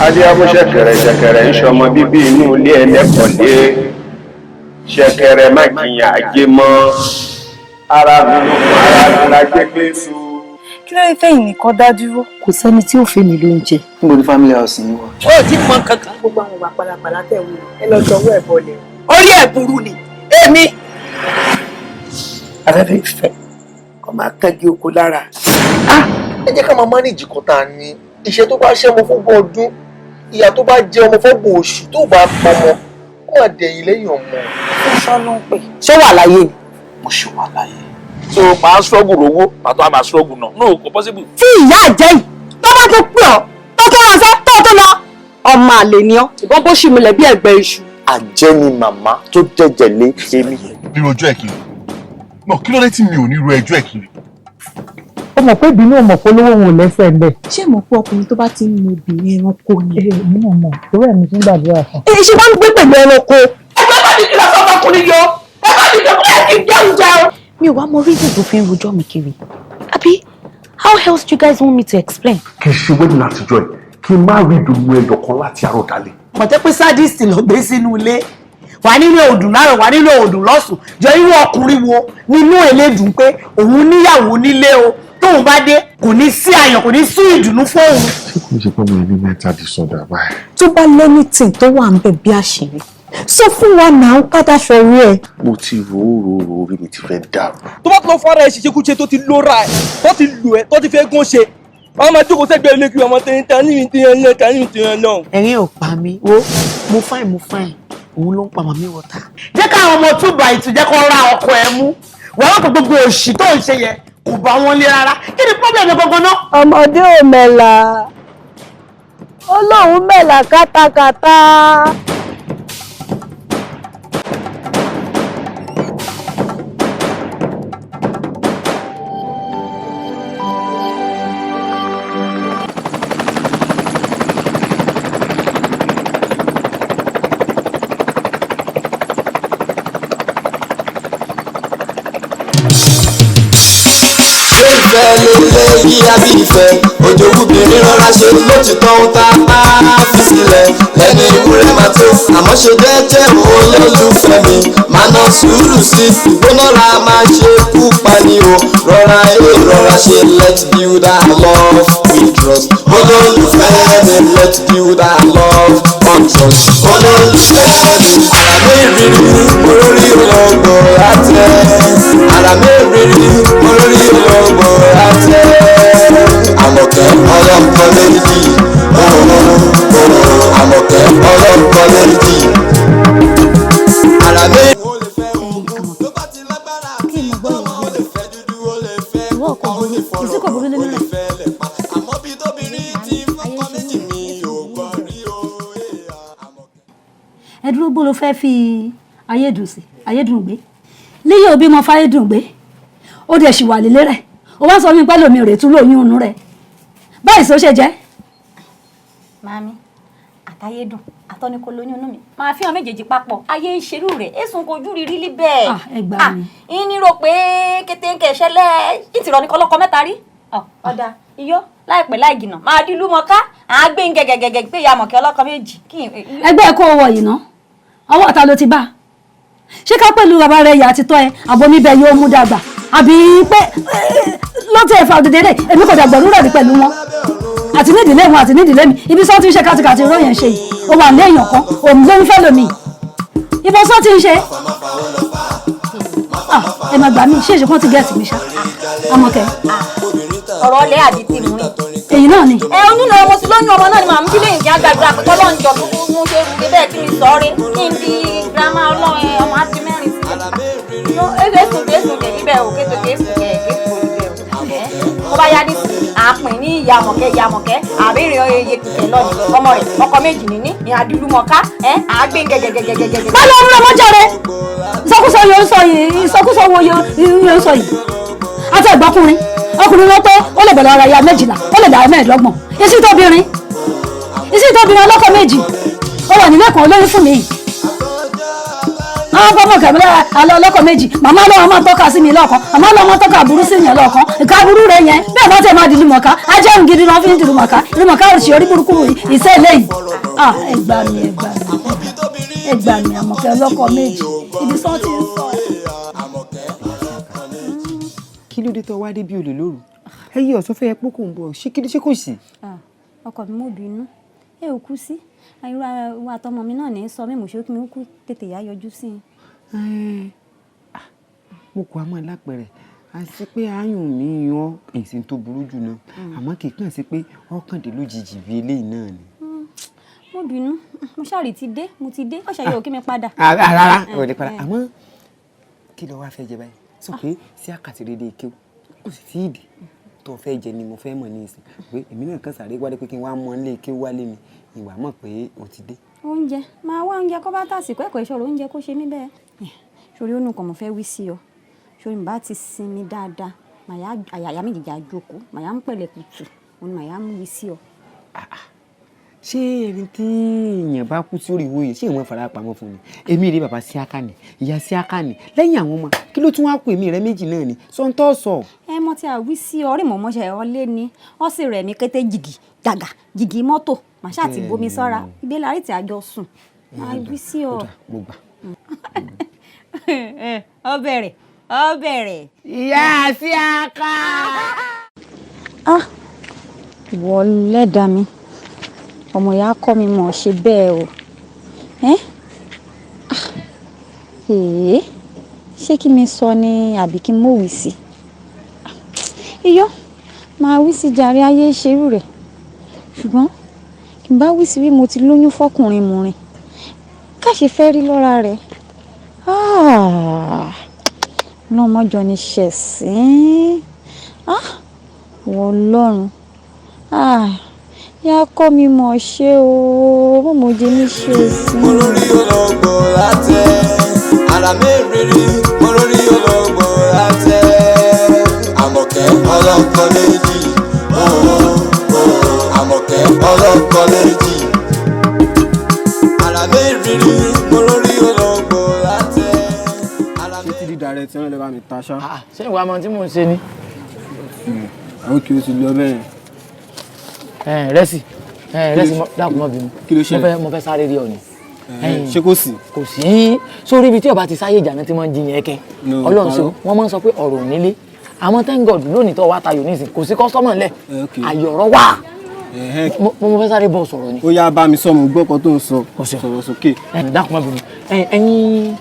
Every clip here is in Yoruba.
Adéyàmú ṣẹ̀kẹ̀rẹ̀ ń ṣọmọ bíbí inú ilé ẹlẹ́kọ̀ọ́lé. Ṣẹ̀kẹ̀rẹ̀ má jiyàn ajé mọ́. Ara la jẹ́ pé so. Kí ló fẹ́ yìí nìkan dá dúró? Kò sẹ́ni tí ò fẹ́ mi lóúnjẹ. Níbo ni family house yín wà? Ó ti mọ kankan. Gbogbo àwọn ìwà pàlàpàlà tẹ̀ wò ẹ lọ jọ̀wọ́ ẹ̀ bọ̀lẹ̀. Orí ẹ̀ burú ni. Èmi. Afẹ́fẹ́ ìfẹ́ kọ́ máa kẹ́gi oko lára. Ẹ jẹ́ ká máa mánéjì kan tá a ní. Iṣẹ́ tó bá ṣẹ́ ọmọ fọ́gbọ̀n ọdún, ìyá tó bá jẹ ọmọ fọ́gbọ̀n oṣù tó bá pọmọ, ó máa dẹ̀yìn lẹ́yìn ọmọ. Ṣọ́ ló ń pè. Ṣé wà láyé ni? Mo ṣe wà láyé. So máa struggle owó, pàtó a máa struggle náà. No, kò possible. Tí ìyá àjẹ́ yìí tó bá tó pè ọ́ tó tó ránṣẹ́ tó lọ, ọmọ àlè ni ọ́. Ìbọn bó ṣì múlẹ̀ bí ẹ̀gbẹ́ iṣu. Àjẹ́ ni màmá tó dẹ̀jẹ̀ lé èmi. Bí ojú ẹ̀ kiri. No, kí ló dé tí mi ò ní ro ẹjọ́ ẹ̀ kiri? Ó mọ̀ pé ìbínú ọmọ polówó wọn ò lẹ́sẹ̀ ń bẹ̀. Ṣé mo pé ọkùnrin tó bá ti ń mu obìnrin ẹranko ni? Èmi náà mọ̀ torí ẹ̀mí tí ń gbàdúrà fún. Ṣé bá ń gbé pẹ̀lú ẹranko? Ẹgbẹ́ bá dìde lọ́sọ̀ ọmọkùnrin yọ. Ẹ bá dìde kúrẹ́ kí n jẹun jẹun. Mi ò wá mọ reason tó fi ń rojọ́ mi kiri. Àbí how else do you guys want me to explain? Kì í ṣe wedding àtijọ́ ẹ̀ kí n má rí ìdùnnú ẹyọ kan láti àárọ̀ dalẹ́. Mọ̀tẹ́ pé sádìsì lọ gbé sínú ilé. Wà nínú òdùn láàrọ̀, wà nínú òdùn lọ́sùn. Jọ irú ọkùnrin wo nínú ẹlẹ́dùn pé òun níyàwó nílé o. Tóun bá dé kò ní sí ayọ̀, kò ní sí ìdùnnú fóun. Ṣé kò ń ṣe pé mo ní mental disorder báyìí? Tó bá lẹ́nìtìn tó wà ń bẹ̀ bí àṣírí. Sọ fún wa náà kádàṣọ orí ẹ. Mo ti rò orí mi ti fẹ́ dàrú. Tó bá lọ fara ẹ̀ ṣiṣẹ́kúṣe tó ti lóra ẹ̀, tó ti lù ẹ́, tó ti fẹ́ gún ṣe. Àwọn máa jókòó sẹ́gbẹ̀ẹ́ ilé kiri ọmọ tẹ́yìn tẹ́yìn náà. Ẹ̀rín ò pa mí. Wo mo fine. Òun ló ń pa màmí wọ̀tá. Jẹ́ káwọn ọmọ túbọ̀ àìtù jẹ́ kó ra ọkọ ẹ̀ mú. Wọ́n kò gbogbo òṣì tó ń ṣe yẹn kò bá wọn lé rárá. Kí ni pọ́blẹ̀mù gbogbo náà? Ọmọdé ò mẹ̀là. Ó lóun mẹ̀là kátakátá. Ìfẹ́ lélẹ̀ yí àbí ìfẹ́ òjò obìnrin rọra ṣe lótìtọ́ ohun tá a fi sílẹ̀ lẹ́nu ìwúrẹ́ máa tó àmọ́ ṣe jẹ́jẹ́ olólùfẹ́ mi máa ná sùúrù sí ìgbónára máa ṣe kú pani o rọra ṣe let's build our love with trust olólùfẹ́ mi let's build our love on trust olólùfẹ́ mi àràmé ìrírí olórí ọlọ́gbọ̀n àtẹ àràmé ìrírí olórí ọlọ́gbọ̀n àtẹ Àmọ̀kẹ́ ọlọ́pọ̀ méjì Àmọ̀kẹ́ ọlọ́pọ̀ méjì àràmé. Ẹdúró bó ló fẹ́ fi ayédùn sí ayédùn gbé líyè òbí mọ fáyédùn gbé ó dẹ̀ sì wà lílé rẹ̀ ó wá sọ mí pẹ́ lómi rè tún lóyún inú rẹ̀ báyìí sọ ṣe jẹ́. Màámi àtayédùn àtọ́nikó lóyún inú mi máa fi hàn méjèèjì papọ̀ ayé ìṣerú rẹ̀ èsùn kojú rírí lí bẹ́ẹ̀. Ẹ gbà mí. Ìní rò pé kétéńké ṣẹlẹ̀ ìtìrọ̀ ní kọ́lọ́kọ́ mẹ́ta rí. Ọ̀dà iyọ́ láìpẹ́ láì jìnnà máa dín lúmọ̀ká àágbé ń gẹ́gẹ́gẹ́gẹ́ pé ìyá Àmọ̀kẹ́ ọlọ́kọ méjì. Ẹgbẹ́ ẹ̀kọ́ owó yìí ná ọwọ́ ta ló ti bá ṣé ká pẹ̀lú bàbá rẹ̀ yà àti tọ́ ẹ àbomíbẹ̀ yóò mú dàgbà àbí pé lọ́tẹ̀ ẹ̀fà òdèdè rẹ̀ èmi kò dàgbà lúrẹ̀ rí pẹ̀lú wọn àti nídìílé wọn àti nídìílé mi ibi sọ́ ti ń ṣe kàtìkàtì ìró yẹn ṣe yìí ó wà ní èèyàn kan òun ló ń fẹ́ lómi ibo sọ́ ti ń ṣe ẹ máa gbà mí ṣé èṣe kan ti gẹ̀ẹ́sì mi ṣá Àmọ̀kẹ́. Ọ̀rọ̀ ọ̀lẹ́ àdìtì mú rìn. Èyí náà ni. Oyún náà mo ti lóyún ọmọ náà ni màmú bí lẹ́yìn kí á gbàdúrà pé kọ́lọ́ ń jọ tó mú ṣe rú bẹ́ẹ̀ kí mi sọ rí kí n di girama ọlọ́run ọmọ àti mẹ́rin sílẹ̀. Èsùn dé níbẹ̀ ò késo késo ó bá yá ní àpín ní ìyá Àmọ̀kẹ́ àbẹ̀rẹ̀ oyè kìkẹ́ lọ́ọ̀dì ọmọ rẹ̀ ọkọ méjì níní ní adìlúmọ̀ká àgbẹ̀ gẹ́gẹ́gẹ́gẹ́gẹ́. Bá lọ́ọ́ rẹ̀ mọ́jà rẹ̀ ìsọkúsọ yóò sọ yìí ìsọkúsọ wo yóò sọ yìí àti ẹ̀gbọ́kùnrin ọkùnrin ló tó ó lè bẹ̀rẹ̀ ara ya 12 ó lè dà 15 isi tóbìnrin ọlọ́kọ méjì ó wà nílé kan olóyún fún mi àwọn fọmọ kẹmílẹ alẹ ọlọ́kọ̀ méjì màmá lọ́wọ́ máa tọ́ka sí mi lọ́ọ̀kan màmá lọ́wọ́ máa tọ́ka burú sí yẹn lọ́ọ̀kan ìka burú rẹ yẹn bẹ́ẹ̀ bá tẹ̀ máa di lùmọ̀ká ajẹ́rùn gidi náà fi ń di lùmọ̀ká òṣì orí burúkú ìṣe eléyìí ẹ gbà mí Àmọ̀kẹ́ ọlọ́kọ̀ méjì ibi sọ́ ti ń sọ. kí ló dé tó wá dé bí olè lóru ẹyẹ ọ̀sán fẹ́ pọ́ kò ń bọ̀ ṣé kò sí. ọkọ mi mo bínú ẹ ò kú sí irú wa tọmọ mi náà ní sọ mímú ṣé kí mi kú tètè yá yọjú sí i. mo kọ àmọ́ lápẹ̀rẹ̀ àti pé àyùn mi yan èsì tó burú jù náà àmọ́ kì í kàn sí pé ọkàndé lójijì bí eléyìí náà ni. mo bínú mo ṣàrí ti dé mo ti dé ọ̀sẹ̀ yóò kí mi padà. rárá ò ní padà àmọ́ kí ló wá fẹ́ jẹ báyìí sọ pé sí àkàtì rédè kéwù kò sì tí ì dé tó fẹ́ jẹ ni mo fẹ́ mọ̀ ní ìsìn pé èmi náà kàn sáré wálé pé kí n wá mọ ilé kéwù wálé mi ìwà mọ̀ pé o ti dé. oúnjẹ máa wá oúnjẹ kó bá tàsìkò ẹ̀kọ́ ìṣòro oúnjẹ kó ṣe mí bẹ́ẹ̀ sórí ó nù kàn mo fẹ́ wí sí ọ sórí mi bá ti sinmi dáadáa màyà àyà mi jìjà jókòó màyà ń pẹ̀lẹ́ tutù òun màyà ń wí sí ọ. ṣé ẹni tí èèyàn bá kú sí orí ìwòye ṣé ìwọ̀n fara pamọ́ fún mi èmi rí bàbá sí àkànì ìyá sí àkànì lẹ́yìn àwọn ọmọ kí ló tún wá kú èmi rẹ méjì náà ni sọ́ńtọ́ sọ. ẹ mọ tí a wí sí ọ rí mọ̀mọ́ṣẹ́ ọ lé ní ọ sì rẹ̀ mí kété jìgì jàgà jìgì mọ́tò màṣá ti bomi sọ́ra ibi lárí tí a jọ sùn a wí sí ọ. ọ bẹ̀rẹ̀. ìyá sí àká. ìwọ lẹ́dàá mi ọmọ ìyá kọ́ mi mọ̀ ṣe bẹ́ẹ̀ o ṣé kí mi sọ ni àbí kí n mọ̀ wí sí iyọ́ máa wí sí jàre ayé ṣerú rẹ̀ ṣùgbọ́n kí n bá wí sí bí mo ti lóyún fọkùnrin mùrin ká ṣe fẹ́ rí lọ́ra rẹ̀ lọ́mọjọ ni ṣẹ̀sín wọ́n lọ́run yá kọ́ mi mọ̀ ṣe o mo mọ̀ jẹ́ ní ṣe sí. mo lórí olóògbò látẹ ara mẹ́rìírí mo lórí olóògbò látẹ Àmọ̀kẹ́ ọlọ́kọ méjì Àmọ̀kẹ́ ọlọ́kọ méjì ara mẹ́rìírí mo lórí olóògbò látẹ. ṣé tí dídá rẹ tí wọ́n lè bá mi ta ṣá. ṣé ìwà ọmọ tí mò ń ṣe ni. àwọn kí o ti lọ bẹ́ẹ̀. rẹ́sì dákun mọ́ bínú kí ló ṣe mo fẹ́ sáré rí ọ ni. ṣé kò sí. kò sí sórí ibi tí ọba ti sáyé ìjà náà tí wọ́n ń jiyàn ẹ̀kẹ́ ọlọ́run ṣe wọ́n máa ń sọ pé ọ̀rọ̀ nílé àmọ́ thank God lónìí tó wá tayò nísìn kò sí kọ́sọ́mọ̀ ńlẹ̀ àyọ̀rọ̀ wà mo fẹ́ sáré bọ̀ sọ̀rọ̀ ni. ó yá bá mi sọ mo gbọ́ kan tó ń sọ sọ̀rọ̀ sókè. dákun mọ́ bínú ẹ̀yin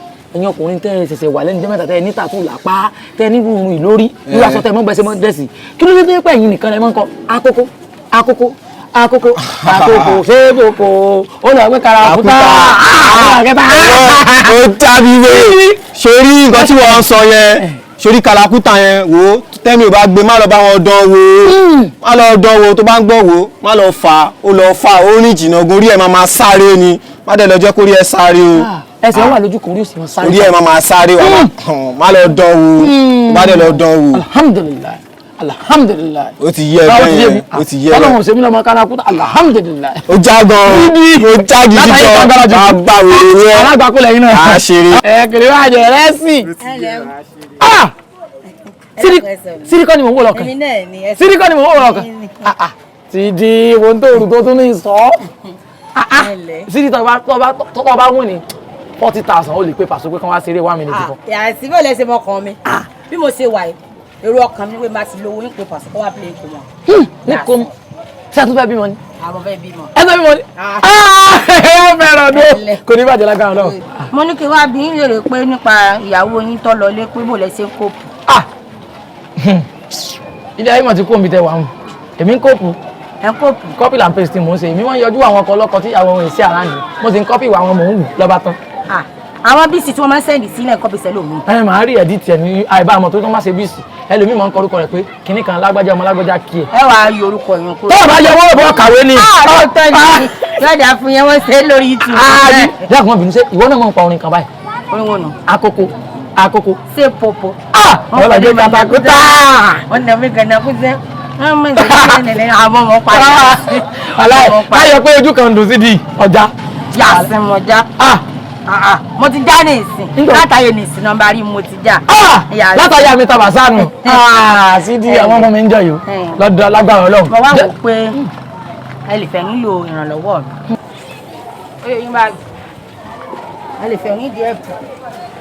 ọkùnrin tẹ́ ẹ ṣẹ̀ṣẹ̀ wà lẹ́nu jẹ́ mẹ́ta tẹ́ ẹ ní tàtú làpá tẹ́ ẹ ní rúurú ìlórí irú aṣọ tẹ́ ẹ mọ́ gbẹ́sẹ̀ mọ́ dẹ́sì kí ló dé pé ẹ̀yin nìkan ẹ mọ́ ń kọ akókó ṣé kòkó ó lọ pé kára òkúta ó jábí wé sórí nǹkan tí wọ́n sọ yẹn sórí kàlàkùtà yẹn wò ó tẹ́mi ò bá gbé má lọ bá wọn dán wò tó bá ń gbọ́ wò má lọ fà ó rìn jìnnà ogun orí ẹ̀ máa sáré ni má dẹ̀ lọ jẹ́ kórí ẹ̀ sáré o. ẹsẹ̀ wà lójú kan orí òsì wọn sáré. orí ẹ̀ máa sáré wà má lọ dán wò má dẹ̀ lọ dán wò. alhamdulilayi. ó ti yẹ bẹ́ẹ̀ ó ti yẹ bẹ́ẹ̀. ọlọ́run ṣe mí lọ́mọ kanakuta alhamdulilayi. ó já gan ó já gidi gan máa gbà wèrè rẹ. alágbàkú lẹ́yìn náà. a ṣeré. kèrè wá jẹ rẹ́sì. síríkọ́ ni mò ń wò lọ́kàn. síríkọ́ ni mò ń wò lọ́kàn. ti di ohun tó rù tó tún ní sọ. sírí tó bá wù ní 40,000 ó lè pé pàṣẹ pé kán wá ṣeré 1 minute kan. àti bó lẹ ṣe mọkàn mi bí mo ṣe wà yìí èrò ọkàn mi wé máa ti lówó ní pé pàṣẹ kó wá play kó mọ. ní kò mọ ṣé a tún fẹ́ bímọ ni. àwọn fẹ́ bímọ. ẹ fẹ́ bímọ ni. ẹ fẹ́ràn ọdún kò ní bàjẹ́ lágbára náà. mo ní kí wá bí yín lèrè pé nípa ìyàwó yín tó lọ lé pé bó lẹ ṣe ń kóòpù. ilé ayé mọ̀ ti kó omi tẹ wà hùn èmi ń kóòpù. ẹ kóòpù. copy and paste mò ń ṣe èmi wọ́n yọjú àwọn ọkọ̀ ọlọ́kọ̀ tí ìyàwó wọn èsì àránì mo sì ń copy ìwà wọn mò ń wù lọ́ba tán. àwọn bíìsì tí wọ́n máa ń sẹ́ndì sílẹ̀ nǹkan bí sẹ́lò mi. màá rí ẹ̀dí tiẹ̀ ní àìbá àmọ́ tó má ṣe bíìsì ẹlòmíì máa ń kọ orúkọ rẹ̀ pé kinní kan lágbájá ọmọ lágbájá kí ẹ. ẹ wàá yọ orúkọ yẹn kúrò. tó o bá yẹ wọ́n bọ́ kàwé ni. ọ̀tọ̀ ni yọ̀dà fún yẹn wọ́n ṣe lórí YouTube. dákun ọbìnrin ṣe ìwọ náà máa ń pa orin kan báyìí. orin wo nù. àkókò. ṣé popo. wọ́n bá dé kàtàkùtà. wọ́n nà mí gànà kú sẹ́ àwọn ọmọ padà. láyọ̀ pé ojú kan dùn sí di ọjà. yàsìn ọjà. mo ti já ní ìsìn látàyè ní ìsìn nọ́mbà rí mo ti já. látàyè mi tàbá sánú sídi àwọn ọmọ mi ń jọ yìí lọ́dọ̀ lágbára Ọlọ́run. mo wá wò pé ẹ lè fẹ́ nílò ìrànlọ́wọ́ mi. ó yẹ yín bá ẹ lè fẹ́ ní díẹ̀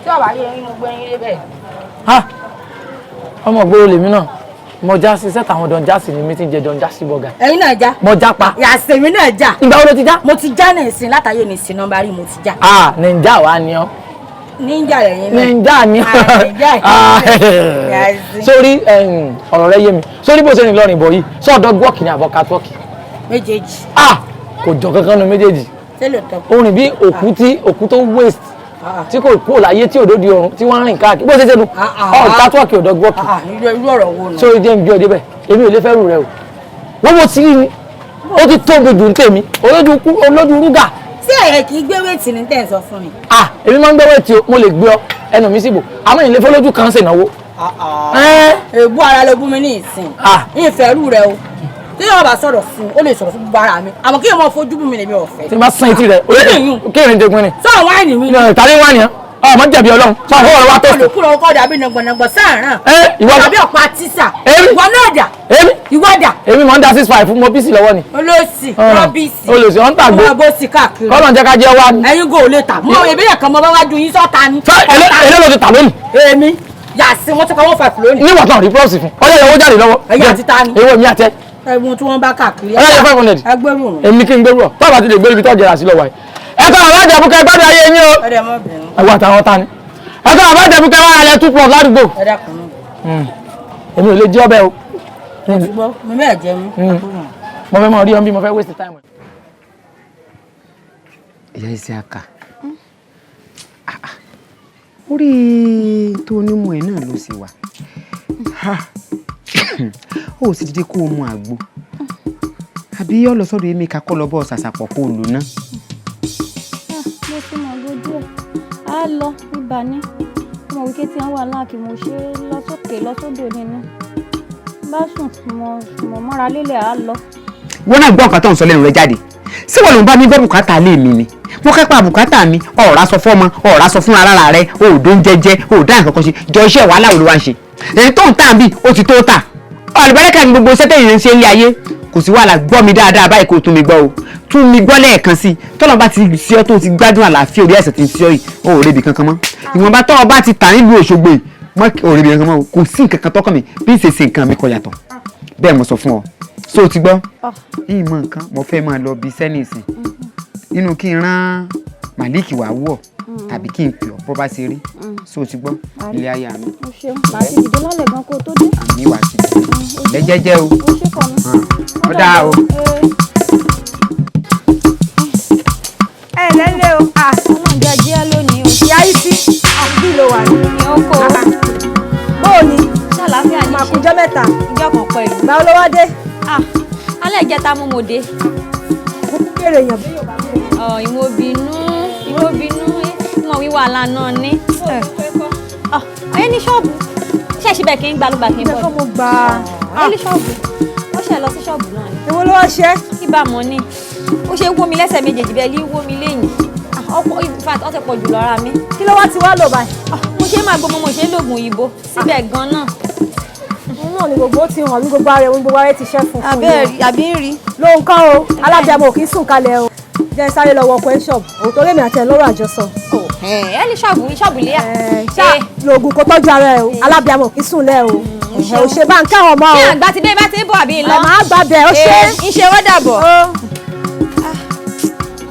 tí ọ̀bá yẹ yín gbé yín débẹ̀. ọmọ gbòòrò lèmi náà mo já sí sẹ́tà àwọn dọ̀njásì ní mítí jẹ dọ̀njásì bọ̀gà. ẹ̀yin náà já. mo já pa. yàtọ̀ èmi náà já. ìgbà wo ló ti já. mo ti já ní ìsìn látàyè ní ìsìn nọ́mbà rí mo ti já. ninja wa ni ọ. ninja lẹ́yìn náà. ninja ni ọ. ninja sórí ọ̀rọ̀ rẹ yé mi sórí bó ṣe rìn lọ́rìn bọ̀ yìí sọ́ọ̀dọ̀ gọ́ọ̀kì ni àbọ̀ catwalk. méjèèjì. kò jọ kankan nu méjèèjì. tẹ́lẹ̀ tọ́. orin bí òkú tó waste tí kò kúrò láyé tí òdòdó ọrùn tí wọ́n ń rìn káàkiri bó ṣe ṣe nu catwalk ọ̀dọ̀ gọ́ọ̀kì. irú ọ̀rọ̀ wo nù. sórí jẹ́ ń bí ọdẹ bẹ́ẹ̀ èmi ò lè fẹ́ rù rẹ o wọ́n mo ti rí ni ó ti tóbi dùn tèmi olójú rúgà. sí ẹ̀yẹ kì í gbé wéètì ní tẹ̀ ń sọ fún mi. èmi máa ń gbé wéètì o mo lè gbé ọ ẹnu mi síbò àmọ́ ìlé fọlójú kan ṣe ìnáwó. ègbó ara ló bú mi ní ìsìn ìfẹ́ rú rẹ o tí yóò bá sọ̀rọ̀ fún ó lè sọ̀rọ̀ fún gbogbo ara mi àmọ́ kí yóò máa fojú bú mi lèmi ọ̀fẹ́. tí n bá sán etí rẹ kéèrè jẹgun ni. sọ wáìnì mi. tàbí wáìnì yẹn ọmọ jẹ̀bi Ọlọ́run sọ fún ọ̀rọ̀ wa tó. olùkúrò ọkọ dàbí nàgbọ̀nàgbọ̀ sáàràn. ìwọ tàbí ọ̀pá tíṣà. ìwọ náà dà. ìwọ dà. èmi mọ̀ ń da 6-5 fún mo bísí lọ́wọ́ ni. olóòsì rọ́bìsì. olóòsì ọ̀ ń tàgbó. ọmọ bóòsì káàkiri. kọ́lọ̀ ń jẹ́ ká jẹ́ wá ni. ẹ̀yin gò lè tà. mo ìbí yẹn kan mo bá wá ju yín sọ́ta ni. èlé ló ti tà lónìí. èmi yàtí wọ́n ti kọ́ wọ́n fà lónìí. ní wàtí rí prọ́ọ̀sì fún ọjọ́ ìyàwó jáde lọ́wọ́. ẹ̀yin àti ta ni. èwo mi àti ẹ. ẹ̀wọ̀n tí wọ́n bá káàkiri. ọlọ́yẹ 500. ẹgbẹ́rún òun. èmi kí n gbẹ́rù ọ tọ́ba ti lè gbé ibi tó jẹrà sí lọ́wọ́ ẹ̀. ẹ̀ka àwọn àjẹbùkẹ́ gbádùn ayé yín o. ẹ̀wọ̀ àtàwọn ta ni. ẹ̀ka àwọn àjẹbùkẹ́ wà lálẹ́ 2 plus ládùúgbò. èmi ò lè jí ọbẹ̀ o. mi mẹ́ẹ̀ jẹ́ mi. mo fẹ́ mọ rí ọ bí mo fẹ́ waste time. ìyá iṣẹ́ aka orí tó onímọ̀ ẹ̀ náà ló sì wà ó sì dídé kó o mu àgbo àbí yọ lọ sọ́dọ̀ èmi kakọ́ lọ bọ́ ṣàṣàpọ̀ kó o lò ná. mo ti mọ̀ lójú ẹ̀ á lọ ibà ní mo wí kí tí wọ́n wà láàkì mo ṣe lọ sókè lọ sódò nínú bá sùn mo mọ́ra lélẹ̀ á lọ. wọ́n náà gbọ́ nǹkan tó ń sọ lẹ́nu rẹ jáde ṣé wọ́n ló ń bá mi gbọ́ bùkátà lé mi ni mo kápá bùkátà mi ọ̀rá sọ fọ́mọ ọ̀rá sọ fún ara rẹ òòdó ń jẹjẹ òòdó àǹkan kan ṣe jọ iṣẹ́ wàhálà wo ló wá ń ṣe èyí tó ń tà bí ó ti tó tà àlùbáríkà ní gbogbo sẹ́tẹ̀ yìí ń ṣe ilé ayé kò sí wàhálà gbọ́ mi dáadáa báyìí kò tún mi gbọ́ o tún mi gbọ́ lẹ́ẹ̀kan sí tọ́lọ́ bá ti sí ọ tó ti gbádùn àlàáfíà orí ẹ̀sẹ̀ tí ń sí ọ yìí ó ò rébi kankan mọ́ ìwọ̀nba tọ́ ọ bá ti tà nílùú Òṣogbo yìí mọ́ ò rébi kankan mọ́ kò sí nǹkan kan tọ́kàn mi bí ń ṣe ṣe nǹkan mi kọ yàtọ̀ bẹ́ẹ̀ mo sọ fún ọ so o ti gbọ́ yìí mọ nǹkan mo fẹ́ máa lọ bí sẹ́nìsì nínú kí n rán Malik wá wọ̀ tàbí kí n pè ọ́ bó bá ṣe rí so o ti gbọ́ ilé ayé mi. o ṣeun màá ti dìde lálẹ́ gan kó o tó dé. àmì wà sí i jẹ́jẹ́ o o ṣe kọ́ mi. ó dáa o. ẹ lẹ́lẹ́ o. ọlọ́run jẹ́ ajé lónìí o. ìyá yìí sí àbí ló wà ní. ní oko. bóò ni. ṣàlàáfíà ní ṣe. màkújọ́ mẹ́ta. ìjọ kan pẹ̀lú. báwo ló wá dé. alẹ́ ìjẹta mú mo dé. kúkú kéré èèyàn bí yóò bá dé. ìmọ̀bìnú ìmọ̀ wíwà lánàá ní. ọ̀yẹ́ ní ṣọ́ọ̀bù ṣe ṣe bẹ́ẹ̀ kí n gbàlúgbà kí n bọ̀. ìbẹ̀fọ́ mo gbà á. ní ṣọ́ọ̀bù ó ṣe lọ sí ṣọ́ọ̀bù náà ni. èwo ló wá ṣe. ibà mọ́ ni ó ṣe wó mi lẹ́sẹ̀ méjèèjì bẹ́ẹ̀ lé wó mi lẹ́yìn ó ti pọ̀ jù lọ́ra mi. kí ló wá ti wá lò báyìí. mo ṣe máa gbọ́ mo ṣe ń lògùn òyìnbó síbẹ̀ gan náà. náà ni gbogbo ti hàn ní gbogbo ara ẹ̀wọ̀n gbogbo ara ti ṣẹ́ fún fún mi. àbí ń rí. ló ń kán o alábìàmọ ò kì í sùn kalẹ̀ o jẹ́ sáré lọ wọkọ̀ ẹ̀ ṣọ́ọ̀bù òótọ́ lèmi àti ẹ̀ lọ́rọ̀ àjọsọ. ẹ ní ṣọ́ọ̀bù lé à. lóògùn kò tọ́jú ara ẹ o alábìàmọ ò kì í sùn lẹ́ o ò ṣe bá ń káwọn ọmọ o. kí àgbà ti dé bá ti ń bọ̀ àbí lọ. ẹ máa gbà bẹ́ẹ̀ ó ṣe. ń ṣe wọ́n dàbọ̀.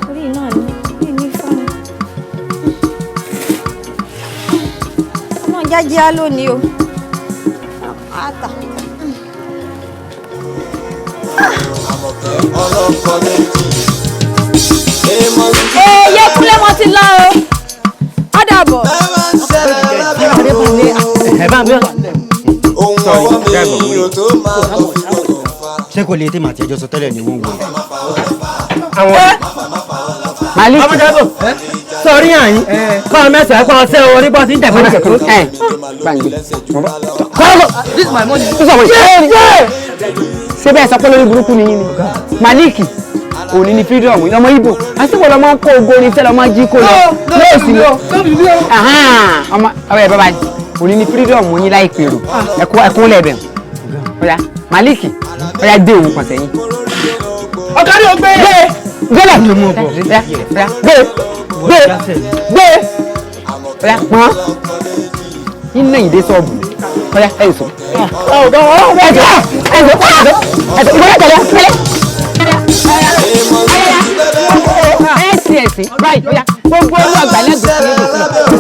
orí náà ní ní fún mi. ọmọ jáde á lónìí o. ata. Àmọ̀kẹ́ ọlọ́kọ méjì. Yé kúlẹ̀ mo ti lọ o. Ó dàbọ̀. Ṣé kò lè tèmi àti ẹjọ́ sọ tẹ́lẹ̀ ní wọ́n wò? Malik sọrí àyín kọ́ mẹ́sàn-án kọ́ ṣé orí bọ́ sí ń tẹ̀fọ́ nìkan tó. This is my money. Ṣé bẹ́ẹ̀ sọ pé lórí burúkú ni yín ni? Malik òní ni freedom ọmọ Ìgbò àsìkò lọ́mọ kó ogorin fẹ́ lọ́mọ jí kó lọ lóòsì lọ ọmọ ẹ̀ bàbá òní ni freedom yín láì pèrò ẹ̀kọ́ lẹ́bẹ̀ ọ̀yà Maliki ọ̀yà dé òun pàṣẹ yín. ọ̀gárí ò gbé gbẹ́lẹ̀ gbé ọ̀yà pọ́n iná ìdé sọ́ọ̀bù ọ̀yà ẹ̀ sọ. ẹ̀sìn right ọ̀yà gbogbo olú àgbàlẹ̀ gbèsè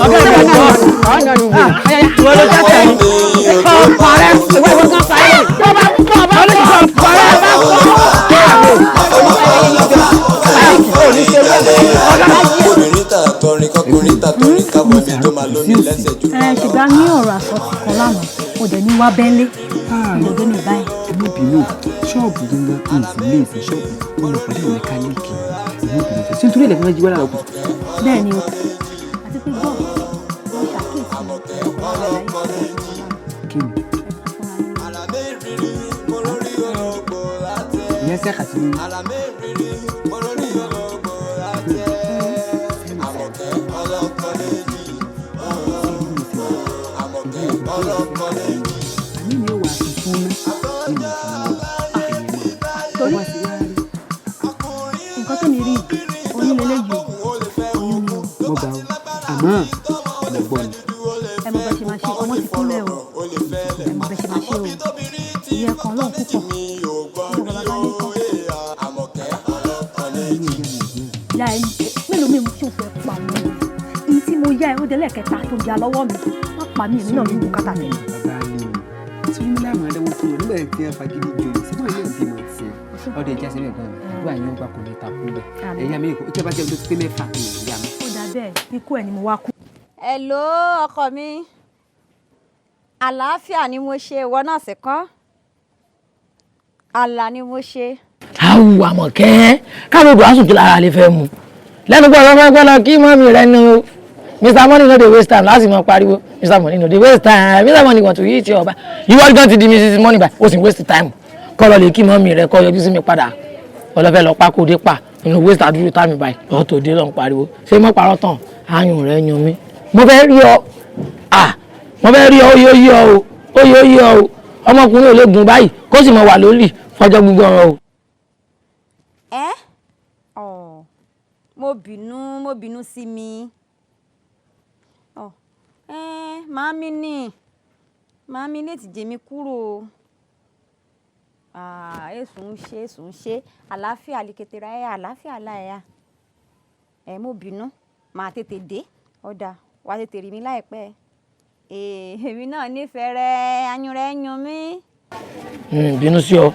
ọ̀gá ìgbà náà ọ̀nà ìwé ọ̀yà ìwọ ló já sẹ́yìn ọ̀rẹ́ ìwọ ìwọ kan fàáyé ṣùgbọ́n ní ọ̀rọ̀ àsọtì kan lánàá mo dẹ̀ ní wá bẹ́ńlé ìdòdó ní báyìí. ìmúbìnú ṣọ́ọ̀bù gangan ìsìnlẹ̀ ìsìn ṣọ́ọ̀bù wọn lọ pàdé mẹkáníìkì ìmúbìnú ṣe nítorí ilẹ̀ fún ẹjí wàhálà lọ́kùn. bẹ́ẹ̀ ni o àti pé gbọ́ mo ṣàkíyèsí kí ni ìyẹn sẹ́ka sí mi. torí nǹkan tó ní rí oyún lélẹ́yìí oyún ni o. mo gbà ó àmọ́ mo gbọ́ ni. ẹ mọ bẹ ṣe máa ṣe ọmọ ti kúnlẹ̀ o ẹ mọ bẹ ṣe máa ṣe o ìyẹn kan lọ́hùn púpọ̀ ọjọ́ bàbá bá lè kọ́. ìyá ẹ mélòó mi tí o fẹ́ pa mọ́ o èyí tí mo yá ẹ ó délẹ̀ kẹta tó ya lọ́wọ́ mi má pa mí èmi náà ní ìlú kátà tẹ̀lé. tí mo láàmú ẹlẹ́wọ̀n fún mi nígbà tí wọ́n fagídí joyè sí wọ́n yóò bímọ sí i ọdẹ ìjà sílẹ̀ gan-an ìlú àyàn ọgbà kò ní ta kú bẹ́ẹ̀ ẹ̀yà mi ìkọ́ tí ẹ bá jẹ́ ọdún tó pé mẹ́fà kò ní ìyá mi. ó dà bẹ́ẹ̀ ikú ẹ̀ ni mo wá kú. Hello ọkọ mi àlàáfíà ni mo ṣe ìwọ náà sì kọ́ àlà ni mo ṣe. àwù Àmọ̀kẹ́ káàdùn àsùn kí lára lè fẹ́ mu lẹ́nu gbọ́dọ̀ kí mọ́mí rẹ nu Mr. Money no dey waste time láti mọ pariwo Mr. Money no dey waste time Mr. Money want to eat your ọba ìwọ gan ti di Mrs. Money by o sì waste time kọ́ lọ lè kí mọ́mí rẹ kọ́ yọjú sí mi padà ọlọ́fẹ́ lọ pákó dé pa inú waste àdúró time by lọ́ọ́ tó dé lọ́n pariwo ṣé mo parọ́ tán ayùn rẹ yan mi mo fẹ́ rí ọ mo fẹ́ rí ọ ó yí ọ o ọmọkùnrin ò lè gùn báyìí kó sì mọ wà lórí fọjọ́ gbogbo ọ̀rọ̀ o. mo bínú sí mi màámi ní ti jẹ mí kúrò èsùn ṣe àlàáfíà lìkẹtẹrẹ ẹ àlàáfíà láẹyà mo bínú màá tètè dé ọ̀dà wà á tètè rí mi láìpẹ́ èmi náà nífẹ̀ẹ́ rẹ ayún rẹ yún mí. bínú sí ọ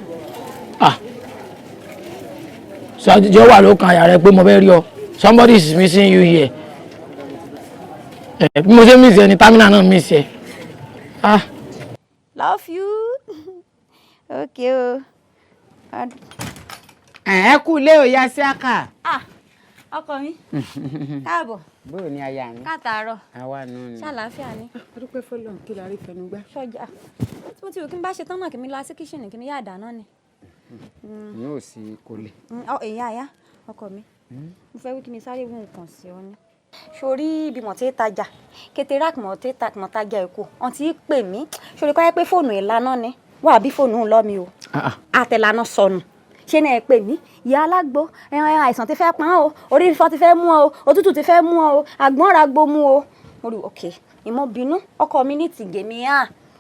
ṣáàjọ wà ló kan àyà rẹ pé mo fẹ́ rí ọ somebody is missing you here bí mo ṣe miss ẹ ni terminal náà miss ẹ. love you okay o. ẹ kú lé o ya sí àkà. ọkọ mi káàbọ̀. bóò ni aya mi. káàtàárọ̀. àwa nù ni. ṣàlàáfíà ni. adúpẹ́ fọlọ́n kí la rí fẹnu gbá. sọjà tí mo ti rò kí n bá ṣe tán náà kí mi lọ sí kíṣìnì kí mi yá àdáná ni. n yóò sì kò lè. èyí àyà ọkọ mi mo fẹ́ wí kí mi sáré wí nǹkan sí ọ ni. sórí ibi mọ̀ tí ń tajà kékeré àkùmọ̀ tí ń tajà èkó wọn ti pè mí sórí kọ́ ẹ pé fóònù ìlànà ni wà bí fóònù ń lọ mi o àtẹ̀lànà sọnù ṣé náà ẹ pè mí ìyá alágbo àìsàn ti fẹ́ pọ́n o orí fífọ́ ti fẹ́ mú ọ òtútù ti fẹ́ mú ọ àgbọ̀nra gbo mú o mo rí ok ìmọ̀ bínú ọkọ mi ní tìgè mi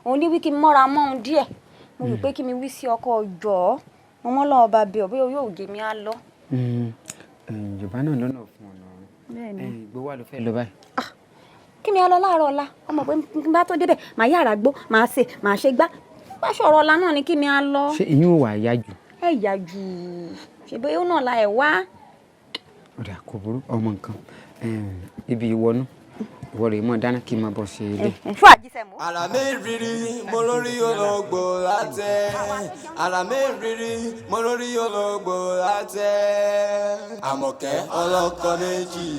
òun ní wí kí n mọ́ra mọ́ òun díẹ̀ mo rò pé kí mi wí sí ọkọ ọjọ́ mo mọ́ lọ́wọ́ bá bẹ̀ ọ́ bóyá yóò gé mi á lọ. yorùbá náà lọ́nà fún ọ̀nà ìgbó wà ló fẹ́ lọ báyìí. kí mi á lọ láàárọ̀ ọ̀la ọmọ pé n bá tó débẹ̀ màá yára gbó màá ṣe gbá bá ṣọ̀rọ̀ ọ̀la náà ni kí mi á lọ. ṣé ìyún ò wà yá jù. ẹ yà jù ṣèbí ó náà la ẹ̀ wá. ọ̀dà kò burú ọmọ nǹkan ibi ìwọ́nú ìwọ rẹ̀ mọ̀ dáná kí n máa bọ̀ ṣe ilé. fún àjíṣẹ́ mú. àlàmérìírí mo lórí ológbò látẹ àlàmérìírí mo lórí ológbò látẹ Àmọ̀kẹ́ ọlọ́kọ méjì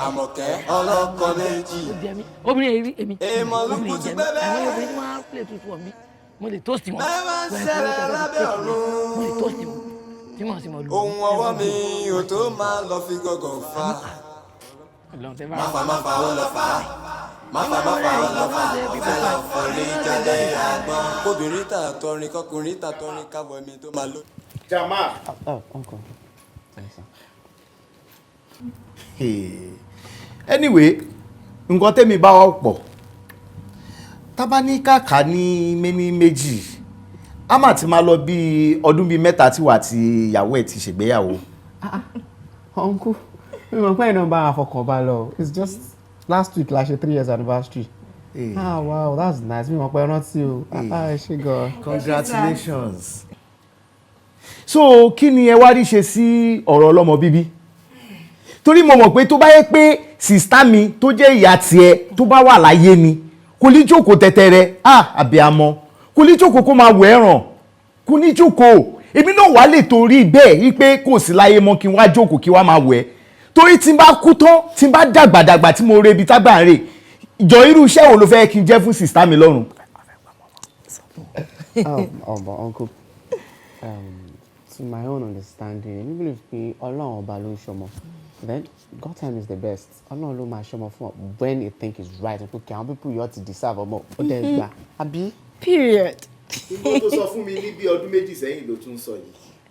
Àmọ̀kẹ́ ọlọ́kọ méjì. obìnrin èrí èmi èèmọ̀ ló kú ti bẹ́ẹ̀ àwọn obìnrin máa ń play tuntun ọ̀mí mo lè toast wọn mẹ́wàá ń ṣẹlẹ̀ lábẹ́ ọ̀run mo lè toast wọn tí ohun ọwọ́ mi ò tó máa lọ fi gọ̀gọ̀ fa. Máfa ó lọ fa. Máfa ó lọ fa. Fẹ́ lọ forí jáde àgbọn. Kóbìnrin tà tọrin kọkùnrin tà tọrin káwọ ẹ̀mí tó máa lọ. Jama. Uncle. Anyway, nǹkan tẹ́mi bá wà pọ̀. Tábá ní kàkà ní méjì. A máa ti máa lọ bí ọdún bí mẹ́ta tí wà tí ìyàwó ẹ̀ ti ṣègbéyàwó. Uncle, mi mọ̀ pé ìnáwó bá àfọkànbá lọ. It's just last week la ṣe 3 years anniversary. Hey. Wow, that's nice. Mi mọ̀ pé rántí o. Ẹ ṣé gan. Congratulations. So kí ni ẹ wá rí ṣe sí ọ̀rọ̀ ọlọ́mọ bíbí? Torí mo mọ̀ pé tó bá yẹ pé sista mi tó jẹ́ ìyá tiẹ̀ tó bá wà láyé ni kò ní jókòó tẹ́tẹ́rẹ́ àbíamọ kò ní jókòó kó máa wẹ̀ ẹ̀ràn kò ní jókòó èmi náà wà lè torí bẹ́ẹ̀ wípé kò sí láyé mọ́ kí n wá jókòó kí wá máa wẹ̀ torí tí n bá kú tán tí n bá dàgbàdàgbà tí mo rebi tágbà ń rè ìjọ irú iṣẹ́ wo ló fẹ́ kí n jẹ́ fún sista mi lọ́rùn. Uncle, to my own understanding, I believe pé Ọlọ́run ọba ló ń ṣọmọ. Then God time is the best. Ọlọ́run ló máa ṣọmọ fún ọ when you think is right. Okay, àwọn people you ought to deserve ọmọ ó dẹ̀ gbà. Àbí? Period. Ìgbó tó sọ fún mi ní bí ọdún méjì sẹ́yìn ló tún sọ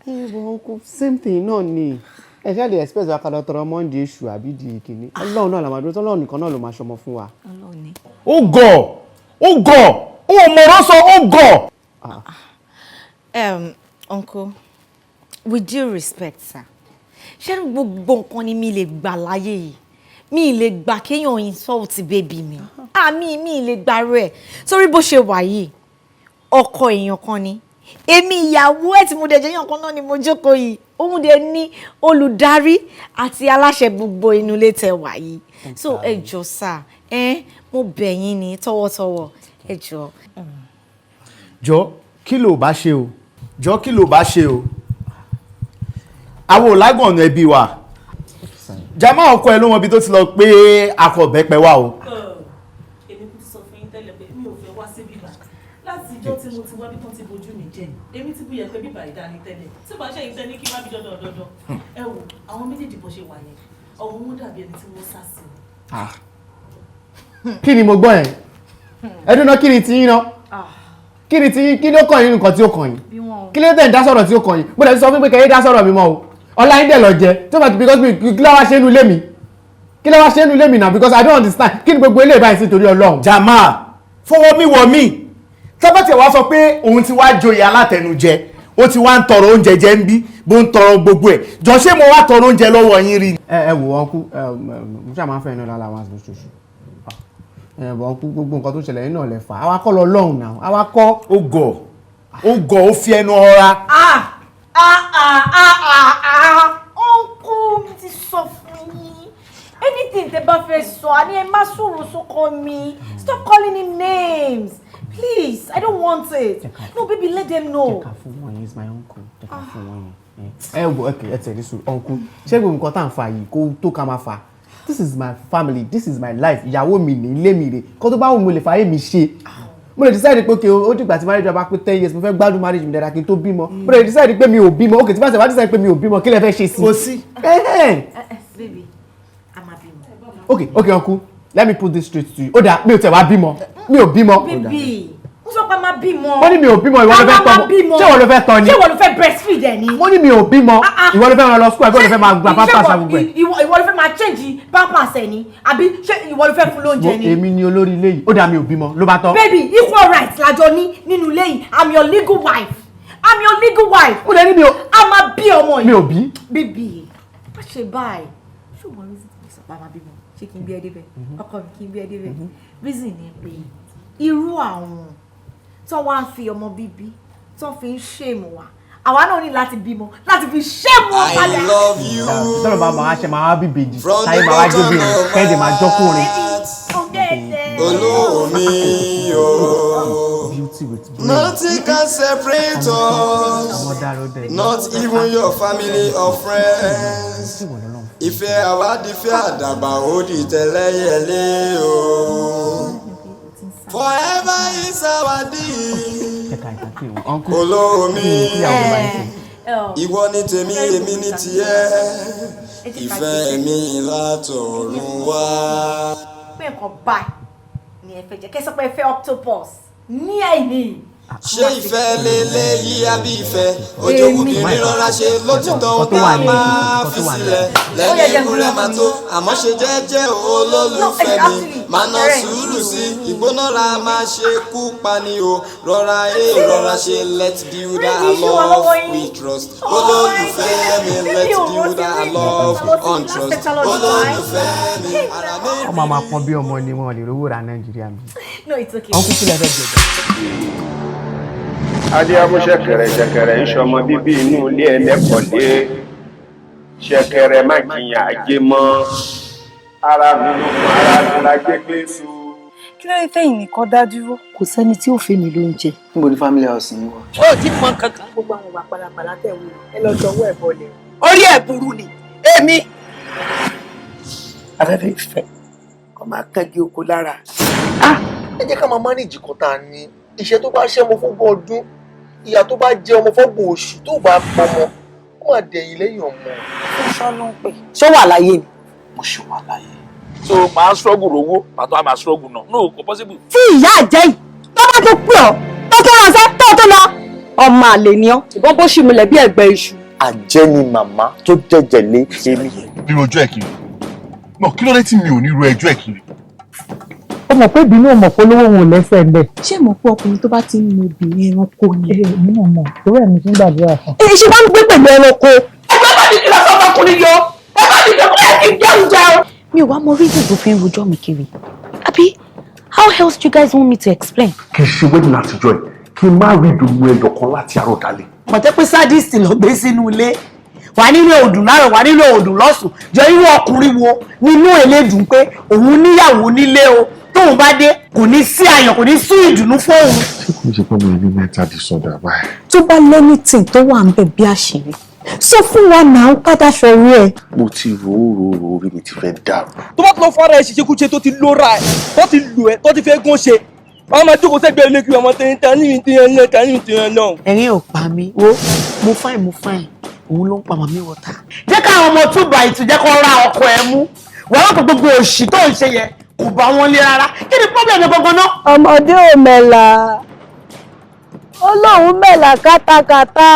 yìí. Uncle, same thing náà ni. Ẹ ṣáà lè expect wa kadà tọrọ Monday èṣù àbí di kìíní. Ọlọ́run náà làwọn àdúró tọ́lọ́run nìkan náà ló máa ṣọmọ fún wa. Ó gọ̀ ó mọ̀rọ̀ sọ ó gọ̀. Uncle, with due respect, sir. Ṣé gbogbo nǹkan ni mi lè gbà láyé yìí? Mi lè gbà kéèyàn insult baby mi. Mi lè gbà rẹ̀. Torí bó ṣe wà yìí, ọkọ èèyàn kan ni. Èmi ìyàwó ẹ̀ tí mo dẹ̀ jẹ́ èèyàn kan náà ni mo jókòó yìí. Òun dẹ̀ ní olùdarí àti aláṣẹ gbogbo inú ilé tẹ́ wà yìí. So ẹ jọ̀ọ́ sà, mo bẹ̀ yín ni tọwọ́tọwọ́. Ẹ jọ̀ọ́. Jọ̀ọ́ kí ló bá ṣe o? Jọ̀ọ́ kí ló bá ṣe o? Àwọn òlágbọ̀nà ẹbí wa. Jama ọkọ ẹ ló mọ ibi tó ti lọ pé akọ̀bẹ́pẹ wà o. Èmi kò ti sọ fún yín tẹ́lẹ̀ pé mi ò fẹ́ wá sí bíbá. Láti ìjọ́ tí mo ti wá bí tán ti bojú mi jẹ́. Èmi ti búyẹ pé bíbá ìdání tẹ́lẹ̀. Tí bá ṣe ìtẹ́ ní kí má bí dọ́dọ̀. Ẹ wò, àwọn méjèèjì bó ṣe wà yẹn. Ọ̀hún mú dàbí ẹni tí wọ́n sá sí. Kí ni mo gbọ́ yẹn? Ẹdún náà kí ni ti yín náà? Kí ni ti yín? Kí ló kàn yín nǹkan tí ó kàn yín? Kí ló tẹ̀ ń dá sọ̀rọ̀ tí ó kàn yín? Mo dẹ̀ ti sọ fún pé kẹ́yẹ́ dá sọ̀rọ̀ mi mọ́ o. Ọlá yín dẹ̀ lọ jẹ tó bá ti because mi kí ló wá ṣe inú ilé mi kí ló wá ṣe inú ilé mi náà because I don't understand kí ni gbogbo ilé ìbáyìí sí torí Ọlọ́run. Jama fọwọ́ mi wọ̀ mí tábàtì wá sọ pé òun ti wá joyè alátẹnujẹ ó ti wá ń tọrọ oúnjẹ jẹ ń bí bó ń tọrọ gbogbo ẹ̀ jọ ṣé mo wá tọrọ oúnjẹ lọ́wọ́ yín rí. ẹ wò ọkú mo ṣáà máa ń fẹ́ iná lára àwọn àṣìṣe bọ̀ ọkú gbogbo nǹkan tó ṣẹlẹ̀ yín náà lẹ fà á wá kọ́ lọ lọ́hùn náà á wá kọ́. ó gọ̀ ó fi ẹnu ọra. Uncle, mi ti sọ fún yín. Anything tẹ́ bá fẹ́ sọ, àní ẹ má sọ̀rọ̀ sókọ mi. Stop calling him names. Please, I don't want it. No, baby, let them know. Jẹ́ka fún wọn yín is my uncle. Jẹ́ka fún wọn yín. Ẹ wò ẹ tẹ̀lé sùn uncle. Ṣé gbogbo nǹkan tá à ń fa yìí kó tó ká máa fa? This is my family. This is my life. Ìyàwó mi ní ilé mi rè. Kó tó bá wù mí lè fàyè mi ṣe. Mo lè decide pé ó dìgbà tí marriage bá pé 10 years mo fẹ́ gbádùn marriage mi dáadáa kí n tó bímọ. Mo lè decide pé mi ò bímọ. Okay, tí bá ṣe wá decide pé mi ò bímọ kí lẹ fẹ́ ṣe sí. Kò sí. Baby, I'm a bímọ. Okay, uncle, let me put this straight to you. Ó dà mi ò tẹ̀ wá bímọ. Mi ò bímọ. Baby, mo sọ pé máa bímọ. Mo ní mi ò bímọ ìwọ ló fẹ́ tọ́ mọ. Ṣé ìwọ ló fẹ́ tọ́ ni? Ṣé ìwọ ló fẹ́ breastfeed ẹ ni? Mo ní mi ò bímọ ìwọ ló fẹ́ máa lọ school ìwọ ló fẹ́ máa gba pampers gbogbo ẹ̀. Ìwọ ló fẹ́ máa change pampers ẹ ni àbí ṣé ìwọ ló fẹ́ fún lóúnjẹ ni? Èmi ni olórí ilé yìí ó dà mi ò bímọ ló bá tọ́. Baby, equal rights lájọ ní nínú ilé yìí. I'm your legal wife. I'm your legal wife. Ó dẹ̀ ní mi ò. A máa bí ọmọ yìí. Mi ò bí. Baby, má ṣe báyìí. Ṣé o mọ reason tí mo sọ pé a máa bímọ? Ṣé kí n bí ẹ débẹ̀? Ọkọ mi kí n bí ẹ débẹ̀. Reason ni pé irú àwọn tí wọ́n á fi ọmọ bíbí tí wọ́n fi ń ṣèmù wa àwa náà ní láti bímọ láti fi ṣèmù ọ̀padà. I love you. Sọ̀rọ̀ bá máa ṣe máa bí bèjì táyé máa wá jóbìnrin kẹ́hìndé máa jọ́kùnrin. Olómi o. Nothing can separate us. Not even your family or friends. Ìfẹ́ àwádìífẹ́ àdàbà ó di tẹ́lẹ̀yẹlé o. Forever is our deal. Olómi. ìwọ ni tèmi èmi ni tiẹ̀ ìfẹ́ mi látọ̀run wá. pé nǹkan báyìí ni ẹ fẹ́ jẹ́ kẹ́ sọ pé ẹ fẹ́ octopus ní àìní. ṣé ìfẹ́ lélẹ́yìí àbí ìfẹ́ òjòkùnrin rọra ṣe lótìtọ́ ó tá máa fi sílẹ̀ lẹ́nu ewúrẹ́ máa tó àmọ́ ṣe jẹ́jẹ́ olólùfẹ́ mi máa ná sùúrù sí ìgbónára máa ṣe kú pani o rọra ṣe let's build our love with trust olólùfẹ́ mi let's build our love on trust olólùfẹ́ mi ara mi. ọmọ máa pọn bí ọmọ ni wọn lè rówó ra Nàìjíríà mi. no it's okay. ọkùnrin sílẹ̀ fẹ́ jẹjẹ. adéyàmú ṣẹ̀kẹ̀rẹ̀ ń ṣọmọ bíbí inú ilé ẹlẹ́kọ̀ọ́lé ṣẹ̀kẹ̀rẹ̀ má jiyàn ajé mọ́ ara mi la gbé gbé su. kí ló dé tẹ́yìn nìkan dá dúró. kò sẹ́ni tí ó fẹ́ mi lóúnjẹ. níbo ni family house yín wà. ó ti pọn kankan. gbogbo àwọn ìwà pàlàpàlà tẹ̀ wò ẹ lọ jọ̀wọ́ ẹ̀ bọ̀lẹ̀. orí ẹ̀ burú ni èmi. afẹ́fẹ́ ìfẹ́ kọ́ máa kẹ́gi oko lára. ẹ jẹ́ ká máa mánéjì kan tá a ní iṣẹ́ tó bá ṣẹ́ ọmọ fọ́gbọ̀n ọdún ìyá tó bá jẹ́ ọmọ fọ́gbọ̀n oṣù tó bá pọmọ ó máa dẹ̀yìn lẹ́yìn ọmọ. fúnṣọ́ ló ń pè. ṣó wà láyé ni. mo ṣe wà láyé. so máa struggle owó pàtó a máa struggle náà no kò possible. tí ìyá àjẹ́ yìí tó bá tó pè ọ́ tó tó ránṣẹ́ tó lọ ọmọ àlè ni ọ́ ìbọn bó ṣì múlẹ̀ bí ẹ̀gbẹ́ iṣu. àjẹ́ ni màmá tó jẹ̀jẹ̀ lé èmi. nínú ọjọ́ ẹ̀ kiri náà kí ló dé tí mi ò ní ro ẹjọ́ ẹ̀ kiri. ó mọ̀ pé ìbínú ọmọ polówó wọn ò lẹ́sẹ̀ ńbẹ̀. ṣé mo pé ọkùnrin tó bá ti ń mu obìnrin ẹranko ni. èmi náà mọ̀ tó rẹ̀ mi tún gbàdúrà fún. ṣé wọ́n ń gbé pẹ̀lú ẹranko. ẹgbẹ́ bá mi kí lọ sọ ọmọkùnrin yọ ẹ bá mi kẹ́kọ̀ọ́ ẹ̀ kí n jẹun jẹun. mi ò wá mọ reason tó fi ń rojọ́ mi kiri àbí how else do you guys want me to explain. kì í ṣe wedding àtijọ́ ẹ̀ kí n má rí ìdùnnú ẹ̀yọ̀ kan láti àárọ̀ dalẹ̀. mọ̀tẹ́ pé sadist lọ gbé sínú ilé wà nílò òdùn láàrọ̀ wà nílò òdùn lọ́sùn jọ irú ọkùnrin wo nínú elédùn pé òun níyàwó nílé o tóun bá dé kò ní sí ayọ̀ kò ní sí ìdùnnú fóun. ṣé kò ń ṣe pé mo ní mẹ́ta di sọ́dà báyìí. tó bá lẹ́nìtìn tó wà ń bẹ̀ bí àṣírí sọ fún wa náà kádàṣọ rí ẹ. mo ti rò orí mi ti fẹ́ dàrú. tó bá tó lọ fara ẹ ṣiṣẹ́kúṣe tó ti lóra ẹ tó ti lù ẹ tó ti fẹ́ gún ṣe wọn máa jókòó sẹ́gbẹ̀ẹ́ ilé kí ọmọ tẹ̀yìn tẹ̀yìn ní tẹ̀yìn náà tẹ̀yìn ní tẹ̀yìn náà. ẹ̀rín ò pa mí wo mo fáìn òun ló ń pa màmí wọ̀tá. jẹ́ káwọn ọmọ túbà ìtújẹ́ kó ra ọkọ ẹ̀ mú wàá pọ̀ gbogbo òṣì tó ń ṣe yẹ kò bá wọn lé rárá kí ni pọ́blẹ̀mù gbogbo náà. ọmọdé ò mẹ́la olóhùn mẹ́la kátakátá.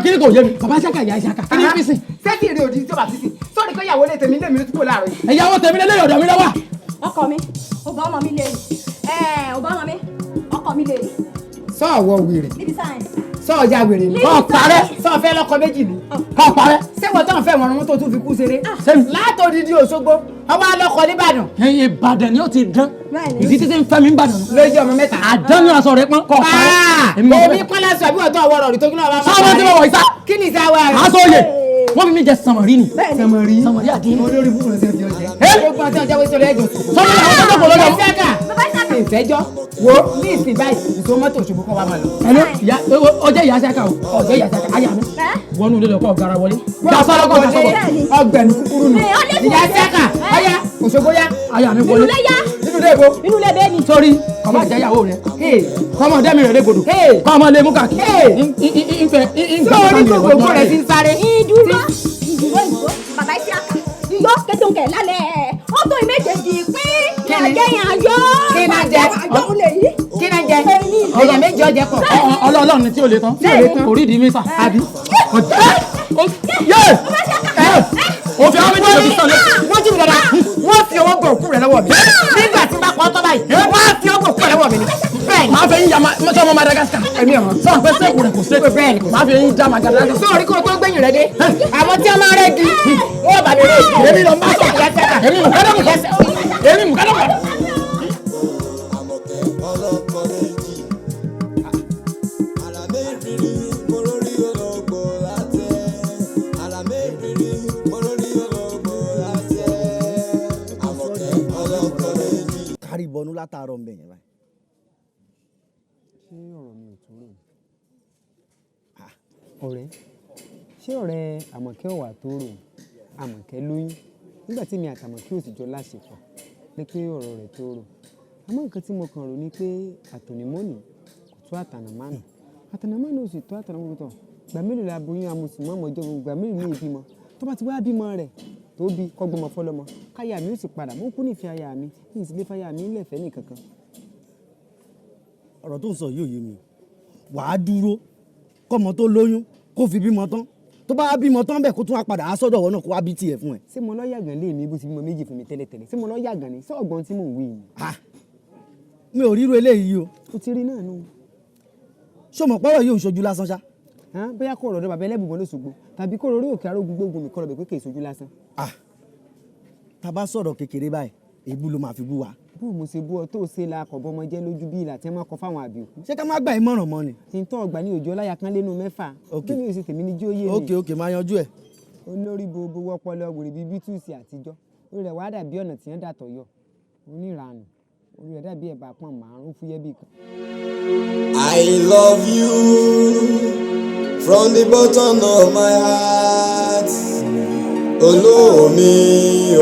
kí kò yé mi bàbá ṣáka ìyá ṣáka kí ni fíìsì. sẹ́kì èrè òdì tí ó bá fi sí sọ́ọ́ni kọ́ ìyàwó lè tèmi lèmi ló ti kó láàárọ̀ yìí. ìyàwó tèmi lè lọ́dọ̀ mi lọ́wọ́. ọkọ mi ò bá ọmọ mi lè ò bá ọmọ mi ọkọ mi lè. sọ́ọ̀wọ́ wèrè níbi sáyẹn. sọ́ọ̀jà wèrè ni. ọ̀parẹ́ sọ́ọ̀fẹ́ lọ́kọ méjì ni. ọ̀parẹ́. sẹ́wọ̀n tó ń fẹ́ wọn tó tún fi kú ṣeré. látòdìdí Òṣogbo ọwọ́ alọ́kọ nìbàdàn. ẹyin Ìbàdàn ni ó ti dán ìdí títí ń fẹ́ mi ń bàdàn. lójú ọmọ mẹ́ta. àdán ní aṣọ rẹ pọ́n kọ́ ọ̀parẹ́. èmi pọ́nlá sọ àbí ọ̀tọ̀ ọwọ́ rẹ̀ tó kí náà wá máa. sọ́wọ́n tí mo wọ̀ ìsá. kí ni ìsá wa rẹ̀. aṣọ òye wọ́n fi mi jẹ sàmọ̀rí ni. sàmọ̀rí àdín. olórí búburú ṣe fi ọjẹ́. ó gbọ́n tí wọ́n jẹ́ wíṣọ lẹ́jọ́. sọ́wọ́n àwọn tó kọ̀ lọ́dọ̀. ìfẹ́jọ́ wo ní ìsìn báyìí ìṣó mọ́tò Òṣogbo kọ́ wa máa lọ. ọjọ́ ìyá ṣáka o ọjọ́ ìyá ṣáka ayà mi wọnú ilé lọ́kọ̀ gara wọlé. ọgbẹ̀ni kúkúrú nù. ìyá ṣáka ọyá Òṣogbo yá. ayà mi wọlé. inú ilé yá. inú ilé wo. inú ilé bẹ́ẹ̀ ni. sórí kọ́mọ jẹ́ ìyàwó rẹ̀ kọ́mọ dẹ́mi rẹ̀ légbodò kọ́mọ lé mú kàkí. sórí gbogbo rẹ̀ ti ń sáré. ìdúró bàbá ìṣe àkà yọ kẹtùnkẹ lálẹ́ ọtọ ìméjèèjì pín àjẹyàn ayọ àjọ olè yìí. kí náà jẹ èèyàn méjì ọjẹ pọ̀. Ọlọ́run ni tí o lè tán orí ìdí mi sà àbí. òfin àwọn méjì lòdì sàn lẹ́sìn. wọ́n jí mi dada wọ́n fi ọwọ́ gbọ̀ òkú rẹ̀ lọ́wọ́ mi. nígbà tí n bá kọ́ tọ́ báyìí wọ́n á fi ọwọ́ òkú rẹ̀ lọ́wọ́ mi ni. bẹ́ẹ̀ ni. máa fẹ́ yín ya mọ́tò ọmọ Madagascar. ẹ̀mí ọ̀hún. sọ pé sẹ́kù rẹ̀ kò sẹ́kù. bẹ́ẹ̀ ni. máa fẹ́ yín já Madagascar. sóòrí kó o tó gbẹ̀yìn rẹ dé. àwọn tí a máa rẹ́ gi wọ́n bá mi rẹ́ gi. èmi lọ bá sọ èmi mú kádàmù èmi mú kádàmù. kárí bọnú látàárọ̀ mbẹ̀ yẹn báyìí. ṣé ọ̀rọ̀ mi ò tó rò ọ̀rẹ́ ṣé ọ̀rẹ́ Àmọ̀kẹ́ ọ̀wà tó rò Àmọ̀kẹ́ lóyún nígbà tí mi àtàmọ̀kẹ́ ò sì jọ láṣepọ̀ ní pé ọ̀rọ̀ rẹ̀ tó rò àmọ́ nǹkan tí mo kàn rò ní pé àtònímọ́nì kò tó àtànàmánì àtànàmánì ò sì tó àtànàmánì tó gbà mélòó la boyún amòsùnmọ́ ọmọjọ́ gbogbo gbà mélòó ní ìbímọ tó bá ti wá bímọ rẹ̀ tó bí kọ́gbọ́mọ fọlọ́mọ káyà mi ó sì padà mo kú nífẹ̀ẹ́ aya mi ní ìsìlẹ̀ fáyà mi ńlẹ̀fẹ́ nìkankan. ọ̀rọ̀ tó ń sọ yóò yé mi wàá dúró kọ́mọ tó lóyún kó fi bímọ tán tó bá bímọ tán bẹ́ẹ̀ kó tún wá padà á sọ́dọ̀ wọn náà kó wá bí tiẹ̀ fún ẹ. ṣé mo lọ yàgàn lé mi bó ti bímọ méjì fún mi tẹ́lẹ̀tẹ́lẹ̀ ṣé mo lọ yàgàn ni ṣé ọgbọ́n tí mò ń wí yìí. mi ò ríro eléyìí o. o ti rí náà nù. ṣó mọ̀ pọ́rọ̀ yóò ń ṣojú lásán ṣá. bóyá kó rọ̀dọ̀ bàbá ẹlẹ́bùbọn lóṣogbo tàbí kó rorí òkè arógun gbógun mi kọ́ lọ bẹ̀ pé kì í ṣojú lásán. tá a bá sọ̀rọ̀ kékeré báyìí èébú ló máa fi bú wa. bó mo ṣe bú ọ tó ṣe la kọ̀ bọ́mọ jẹ́ lójú bí ìlà tí wọ́n máa kọ fáwọn àbí òkú. ṣé ká má gbà ìmọ̀ràn mọ́ ni. ìtọ́ ọgbà ní òjò ọláyà kan lẹ́nu mẹ́fà. bí mi ò ṣe tèmi ní jí ó yé mi. ok máa yanjú ẹ. olórí gbogbo wọpọlọ wèrè bíi bítúùsì àtijọ́ orí rẹ̀ wá dàbí ọ̀nà tí wọ́n dàtọ̀ yọ oníranù orí rẹ̀ dàbí ẹ̀bà pọ̀n márùn-ún fúyẹ́ bí kan. I love you from the bottom of my heart. Olómi o.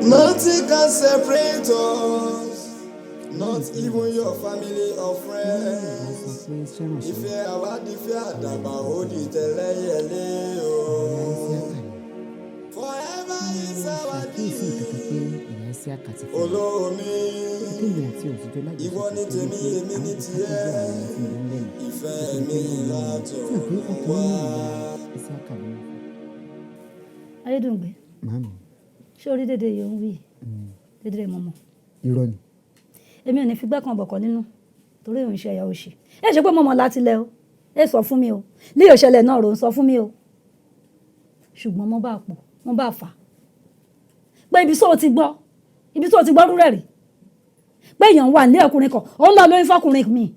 Nothing can separate us, not even your family or friends. Ìfẹ́ àwádìífẹ́ àdàbà ó di tẹ̀lẹ́yẹlé o. Forever is our deal. Olómi, ìwọ ni tèmi, èmi ni tiẹ̀. Ìfẹ́ mi látọ̀ wá. Ayédùngbé. Ṣé orí dédé yóò ń wí? Dédé mọ́mọ́. Irọ́ ni. Èmi ò ní fi gbẹ́kan bọ̀kọ̀ nínú torí òun ṣe ẹ̀yà òṣì. Ẹ ṣe pé mọ́mọ́ láti lẹ o. Ẹ sọ fún mi o. Ní òṣèlè náà rò ń sọ fún mi o. Ṣùgbọ́n mo bá pò, mo bá fà. Pé ibi tó ti gbọ́ rúrẹ̀ rí. Pé èèyàn wà ní ọkùnrin kan, ó ń lọ lóyún fọkùnrin mi.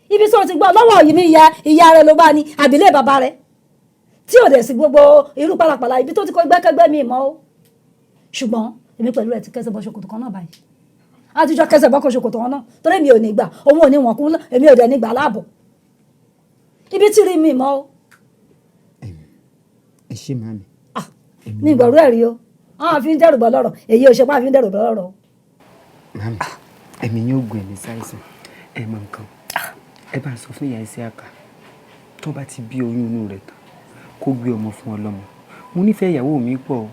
Ibi tó ti gbọ́ lọ́wọ́ yìí mi ìyá rẹ̀ ló bá ní àbílẹ̀ bàbá rẹ̀. Tí ò dẹ̀ sí gbogbo irú pàlàpàlà ibi tó ti kọ́ gbẹ́kẹ́gbẹ́ mi mọ́ o. Ṣùgbọ́n èmi pẹ̀lú rẹ̀ ti kẹsẹ̀ bọ́ ṣòkòtò kan náà báyìí. Àtijọ́ kẹsẹ̀ bọ́ ṣòkòtò wọn náà torí mi ò ní gbà òun ò ní wọn kún èmi ò dẹ̀ ní gbà láàbọ̀. Ibi tí rí mi mọ́ o. ẹ ṣe màmí. Ní ìgbọ̀rú ẹ̀rí o àwọn àfi ń dẹ́rù bọ́ lọ́rọ̀ èyí ò ṣe pé àfi ń dẹ́rù bọ́ lọ́rọ̀. Màmí ẹ̀mí yóò gùn ẹ̀mí sáìsàn ẹ̀ mọ nǹkan ẹ bá sọ fún ìyá ẹsẹ̀ àkà tó bá ti bí oyún inú rẹ̀ tán kó gbé ọmọ fún ọlọ́mọ mo nífẹ̀ẹ́ ìyàwó mi pọ̀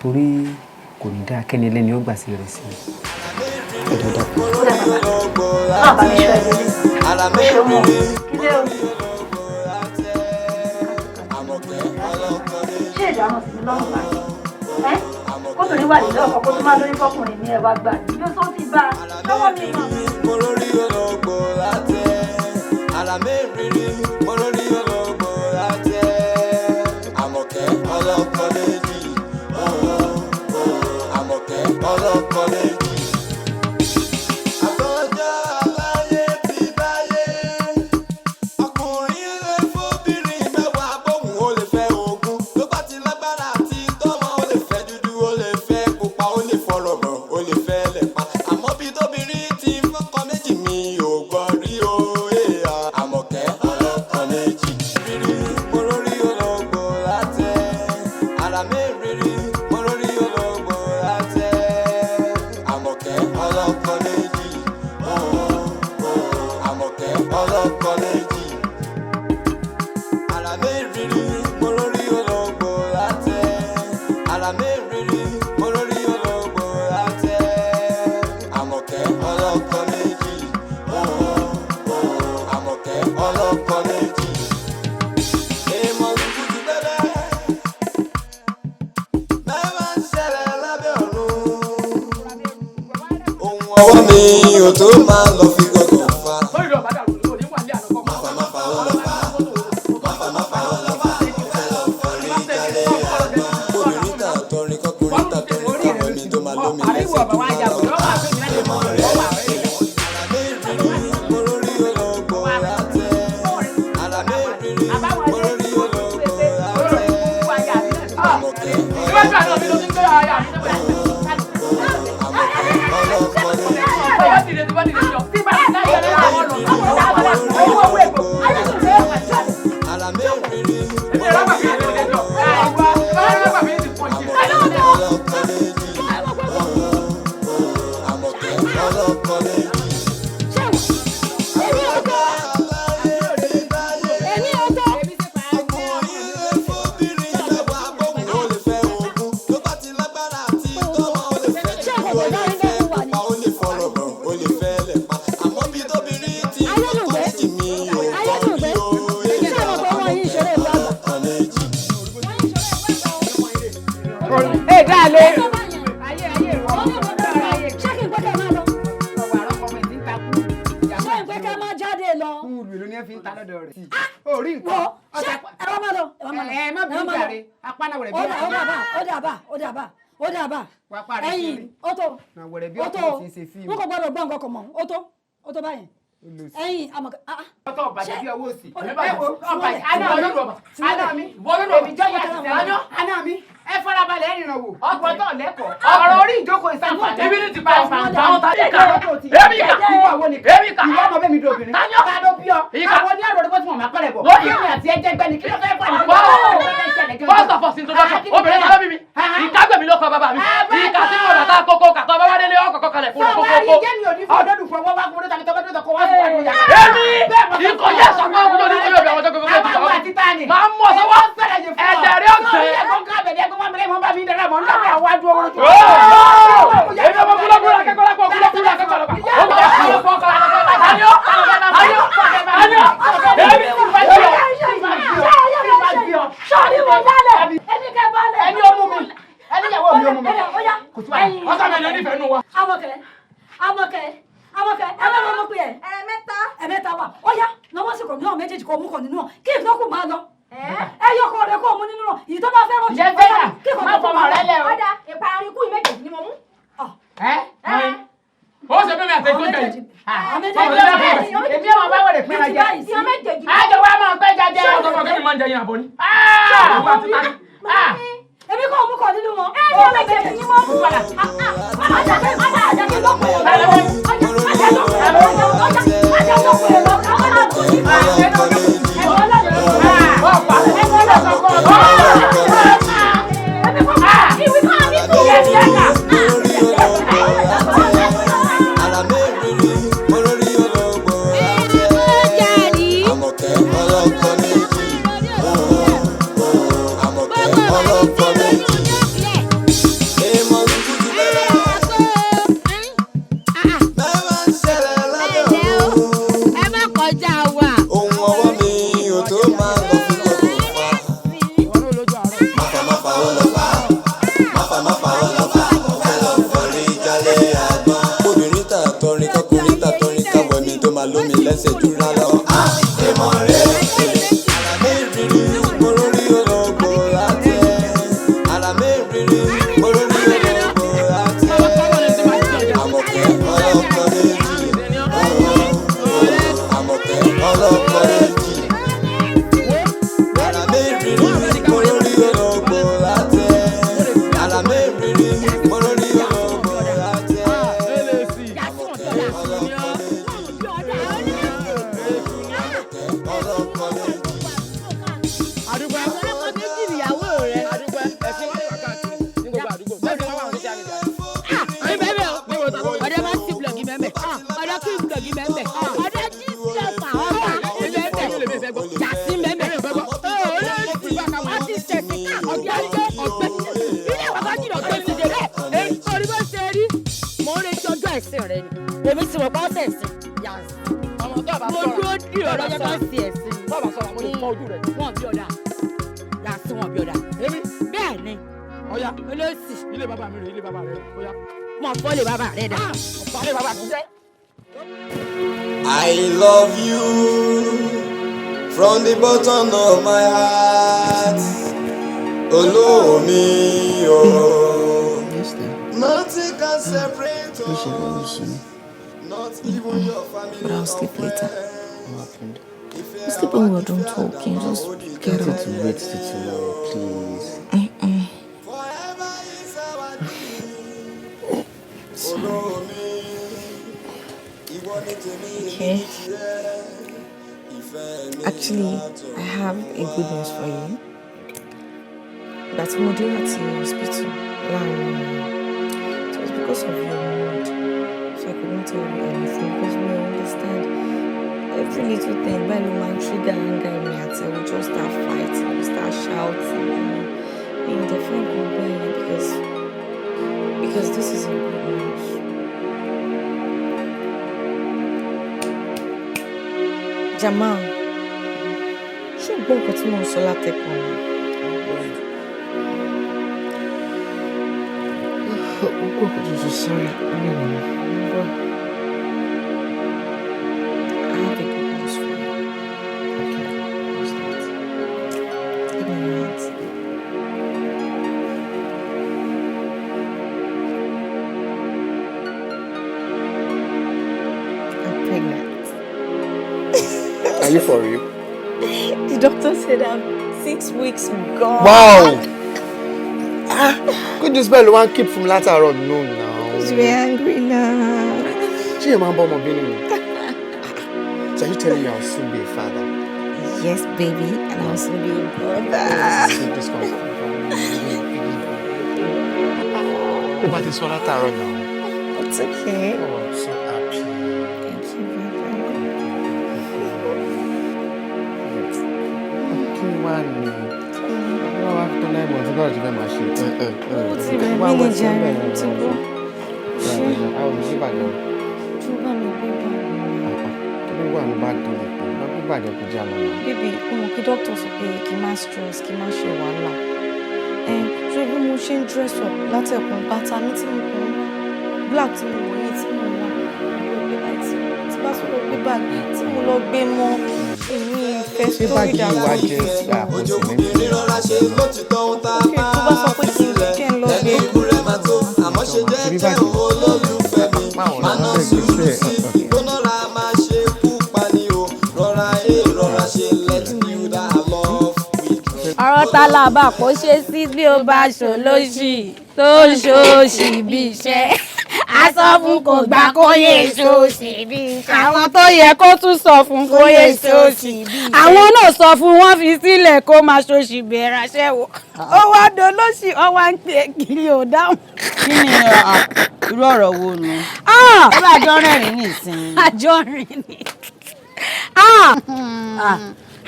torí kò ní dáa kẹ́ni ẹlẹ́ni ó gbà sí rẹ̀ sí i. dìde o. Ṣé ìdáhùn sí mi lọ́rùn báyìí? Kóbìnrin wà nílé ọkọ kó tó máa lórí fọkùnrin ní ẹwà gbà bí ó tó ti bá lọ́wọ́ mi mọ̀. Mo lórí ológbò látẹ, àlàmérìírí, mo lórí ológbò látẹ, Àmọ̀kẹ́ ọlọ́kọ méjì, Àmọ̀kẹ́ ọlọ́kọ méjì. Àtọ́jọ́ aláyé ti báyé, ọkùnrin lè fóbìnrin mẹ́wàá bóun ó lè fẹ́ ogún, tó bá ti lágbára àti tọ́mọ ó lè fẹ́ dúdú ó lè fẹ́ pupa ó lè fọ̀rọ̀ mọ́ ó lè fẹ́ lẹ̀pa, àmọ́ bí tóbìnrin ti fọ́kọ méjì mi ò gbọ́ rí o. Àmọ̀kẹ́ ọlọ́kọ méjì. Rírí mo lórí ológbò látẹ, àlàmérìírí mo lórí ológbò látẹ, Àmọ̀kẹ́ ọlọ́kọ méjì, Àmọ̀kẹ́ ọlọ́kọ méjì. Àlàmérìírí mo lórí ológbò látẹ, àlàmérìírí mo lórí ológbò látẹ, Àmọ̀kẹ́ ọlọ́kọ méjì, Àmọ̀kẹ́ ọlọ́kọ méjì. Èèmọ̀ lùkù ti bẹ́bẹ́, mẹ́wàá ń ṣẹlẹ̀ lábẹ́ ọ̀run. Ohun ọwọ́ mi ò tó máa lọ fi gọ̀gọ̀ fa. Máfà ó lọ fà, máfà ó lọ fà, mo fẹ́ lọ forí jalè àgbọn. Obìnrin tà tọrin kọkùnrin tà tọrin kọmọ mi tó máa lómi lẹ́sẹ̀ tó máa lọ fà. Èèmọ̀ rẹ̀ àlàmérìírí mo lórí ológbò látẹ, àlàmérìírí mo lórí ológbò látẹ, Àmọ̀kẹ́ ọlọ́kọ méjì. Ó dàbà ẹ̀yin ó tó wọn kò gbọ́dọ̀ gbọ́ nǹkan kan mọ́ ó tó báyìí ẹ̀yin Àmọ̀kẹ́ ọtọ ọbàjẹ́ bí ọwọ́ òsì àná mi ẹ farabalẹ̀ ẹ rìnrìn wò ọgbọ́tọ̀ lẹ́kọ̀ọ́ ọ̀rọ̀ orí ìjókòó ìsànfàní ibi ní ti pa ìfàǹfà àwọn tàbí ká èmi ká ìwọ ọmọ bẹ́ẹ̀ mi di obìnrin ká ló bí ọ àwọn ní àròrí bọ́sùn ọ̀mà pẹ́rẹ́ bọ̀ kí ni àti ẹjẹ́ gbẹ́ni kí ló fẹ́ fà ní first of all sin tó dọ́kọ̀ obìnrin kan ló bí mi ìkágbẹ̀mí ló kọ bàbá mi ìkà tí mo rà kókó kàtọ́ bá wá délé ọkọ̀ kalẹ̀ fún ọkọ̀ èmi ìkọ̀yẹ́ sọ̀gbọ́n òkú lórí ìwé ọ̀bẹ̀ àwọn tó gbogbo ẹ̀jẹ̀ máa ń mọ̀ sọ́wọ́ ẹ̀jẹ̀ rí ọ̀sẹ̀. èmi ọmọ kúlọ̀kúlọ̀ akẹ́kọ̀ọ́ lápò kúlọ̀kúlọ̀ akẹ́kọ̀ọ́ lápò ó máa ń kọ́ ọkọ̀ ayọ̀ èmi ti fẹ́ jọ sọ́ọ́ni mo dálẹ̀ ẹni kẹ́ balẹ̀ ẹni ọmú mi ẹni ìyàwó mi ọmú mi kò tí wà ọ̀sán mi ẹni nífẹ̀ẹ́ nù wa. Àmọ̀kẹ́ ẹ bá wọn mọ̀ pé ẹ̀mẹ́ta wà ó yá lọ́wọ́ sí kò ní ọ̀ méjèèjì kò mú kàn nínú ọ̀ kí ìfúnná kò máa lọ ẹ yọ kọ rẹ kó mú nínú ọ̀ ìyí tó bá fẹ́ rọ̀ jù kí kò tó kó máa lọ. ọ̀dà ìparí kú ìméjèèjì ni mo mú. ó ṣe fẹ́ mi àtẹ̀kọ́ jẹ́ yìí. èmi àwọn bá wọlé pín ọjà àjọ wa máa pẹ́ jẹjẹ. ṣé ọ̀sán kẹ́mi máa ń jẹ yín àbọ̀ ni. èmi kò mú kàn nínú wọn. ìyá méjèèjì ni mo mú. Ohun lẹ́sẹ̀ jura lọ. Èmọ̀ rẹ̀ àràmẹ́rìírí mo lórí ológo láti àràmẹ́rìírí mo lórí ológo láti Àmọ̀kẹ́ ọlọ́kọ méjì Àmọ̀kẹ́ ọlọ́kọ méjì àràmẹ́rìírí mo lórí ológo láti àràmẹ́rìírí mo lórí ológo láti Àmọ̀kẹ́ ọlọ́kọ èmi sì mọ̀ pé ọ̀sẹ̀ sí yàtọ̀. ọmọ tó àbá sọ̀rọ̀ mo dúró dì ọ̀rọ̀ ọjọ́ tó ń ṣe ẹ̀sìn. tó àbá sọ̀rọ̀ mo lè fọ́ ojú rẹ̀. wọ́n bí ọ̀dà yàtọ̀ wọ́n bí ọ̀dà. èmi bẹ́ẹ̀ ni. ọ̀ya olóòsì. ilé bàbá mi rè ilé bàbá rẹ ọ̀ya. mọ̀ fọ́ lè bàbá rẹ dà. ọ̀pá lè bàbá mi jẹ́. I love you from the bottom of my heart. Olómi o. Nothing can separate us. Not even your family. But I'll sleep later. What happened? I'll sleep when we're done talking. Just get up. Wait till tomorrow, please. Okay. Actually, I have a good news for you. That's Modena to the hospital. It was because of your mood. So I couldn't tell you anything because we understand every little thing. By no man trigger anger in me at all. We just start fighting, we start shouting, being different because this is a good news. Jamal, ṣé o gbọ́ nǹkan tí mo ń sọ látẹ̀kọ̀ọ́ ni? Sorry, I have a good news for you. Okay, what's that? Give me your hands. I'm pregnant. Are you for real? The doctor said I'm 6 weeks gone. Wow! Could this spell one keep from later on? No, now. We're angry now. She a man born being. So you telling me I'll soon be a father? Yes, baby, and I'll soon be a brother. But it's all later on now. It's okay. Oh, I'm so happy. Thank you, baby. Okay, one. After 9 months, I got to get my shit. What's the manager? I will see back then. Baby, the doctor said kí má stress, kí má ṣe wàhálà. Ṣé bí mo ṣe ń dress up láti ẹ̀kún bàtà mi tí mo kàn black tí mo wọ̀ yìí tí mo wà tí bá sọ̀rọ̀ gbé bag tí mo lọ gbé mọ́ èmi ìfẹ́ sórí ìdàgbà Ojú obìnrin rọra ṣe lótìtọ́ ń ta bá fi sílẹ̀ lẹ́nu ìkúrẹ́ máa tó àmọ́ ṣe jẹ́jẹ́ olólùfẹ́ mi máa ná sùúrù sí gbónára máa ṣe kú pani o rọra ṣe let me that love with. ọ̀rọ̀ ta la bá kó ṣe sí bí ó bá ṣòlóṣì tó ń ṣòṣì bí iṣẹ́ aṣọ fún kò gbà kó yẹ ṣòṣì bí iṣẹ́ àwọn tó yẹ kó tún sọ fún kó yẹ ṣòṣì bí iṣẹ́ àwọn náà sọ fún wọn fi sílẹ̀ kó máa ṣòṣì bẹ̀rẹ̀ aṣẹ́wó ó wá dolóṣì ó wá ń pè kiri ò dáhùn. kí ni irú ọ̀rọ̀ wo nu ẹ bá jọ rẹ́rìn-ín nìsín. àjọ rìn ni.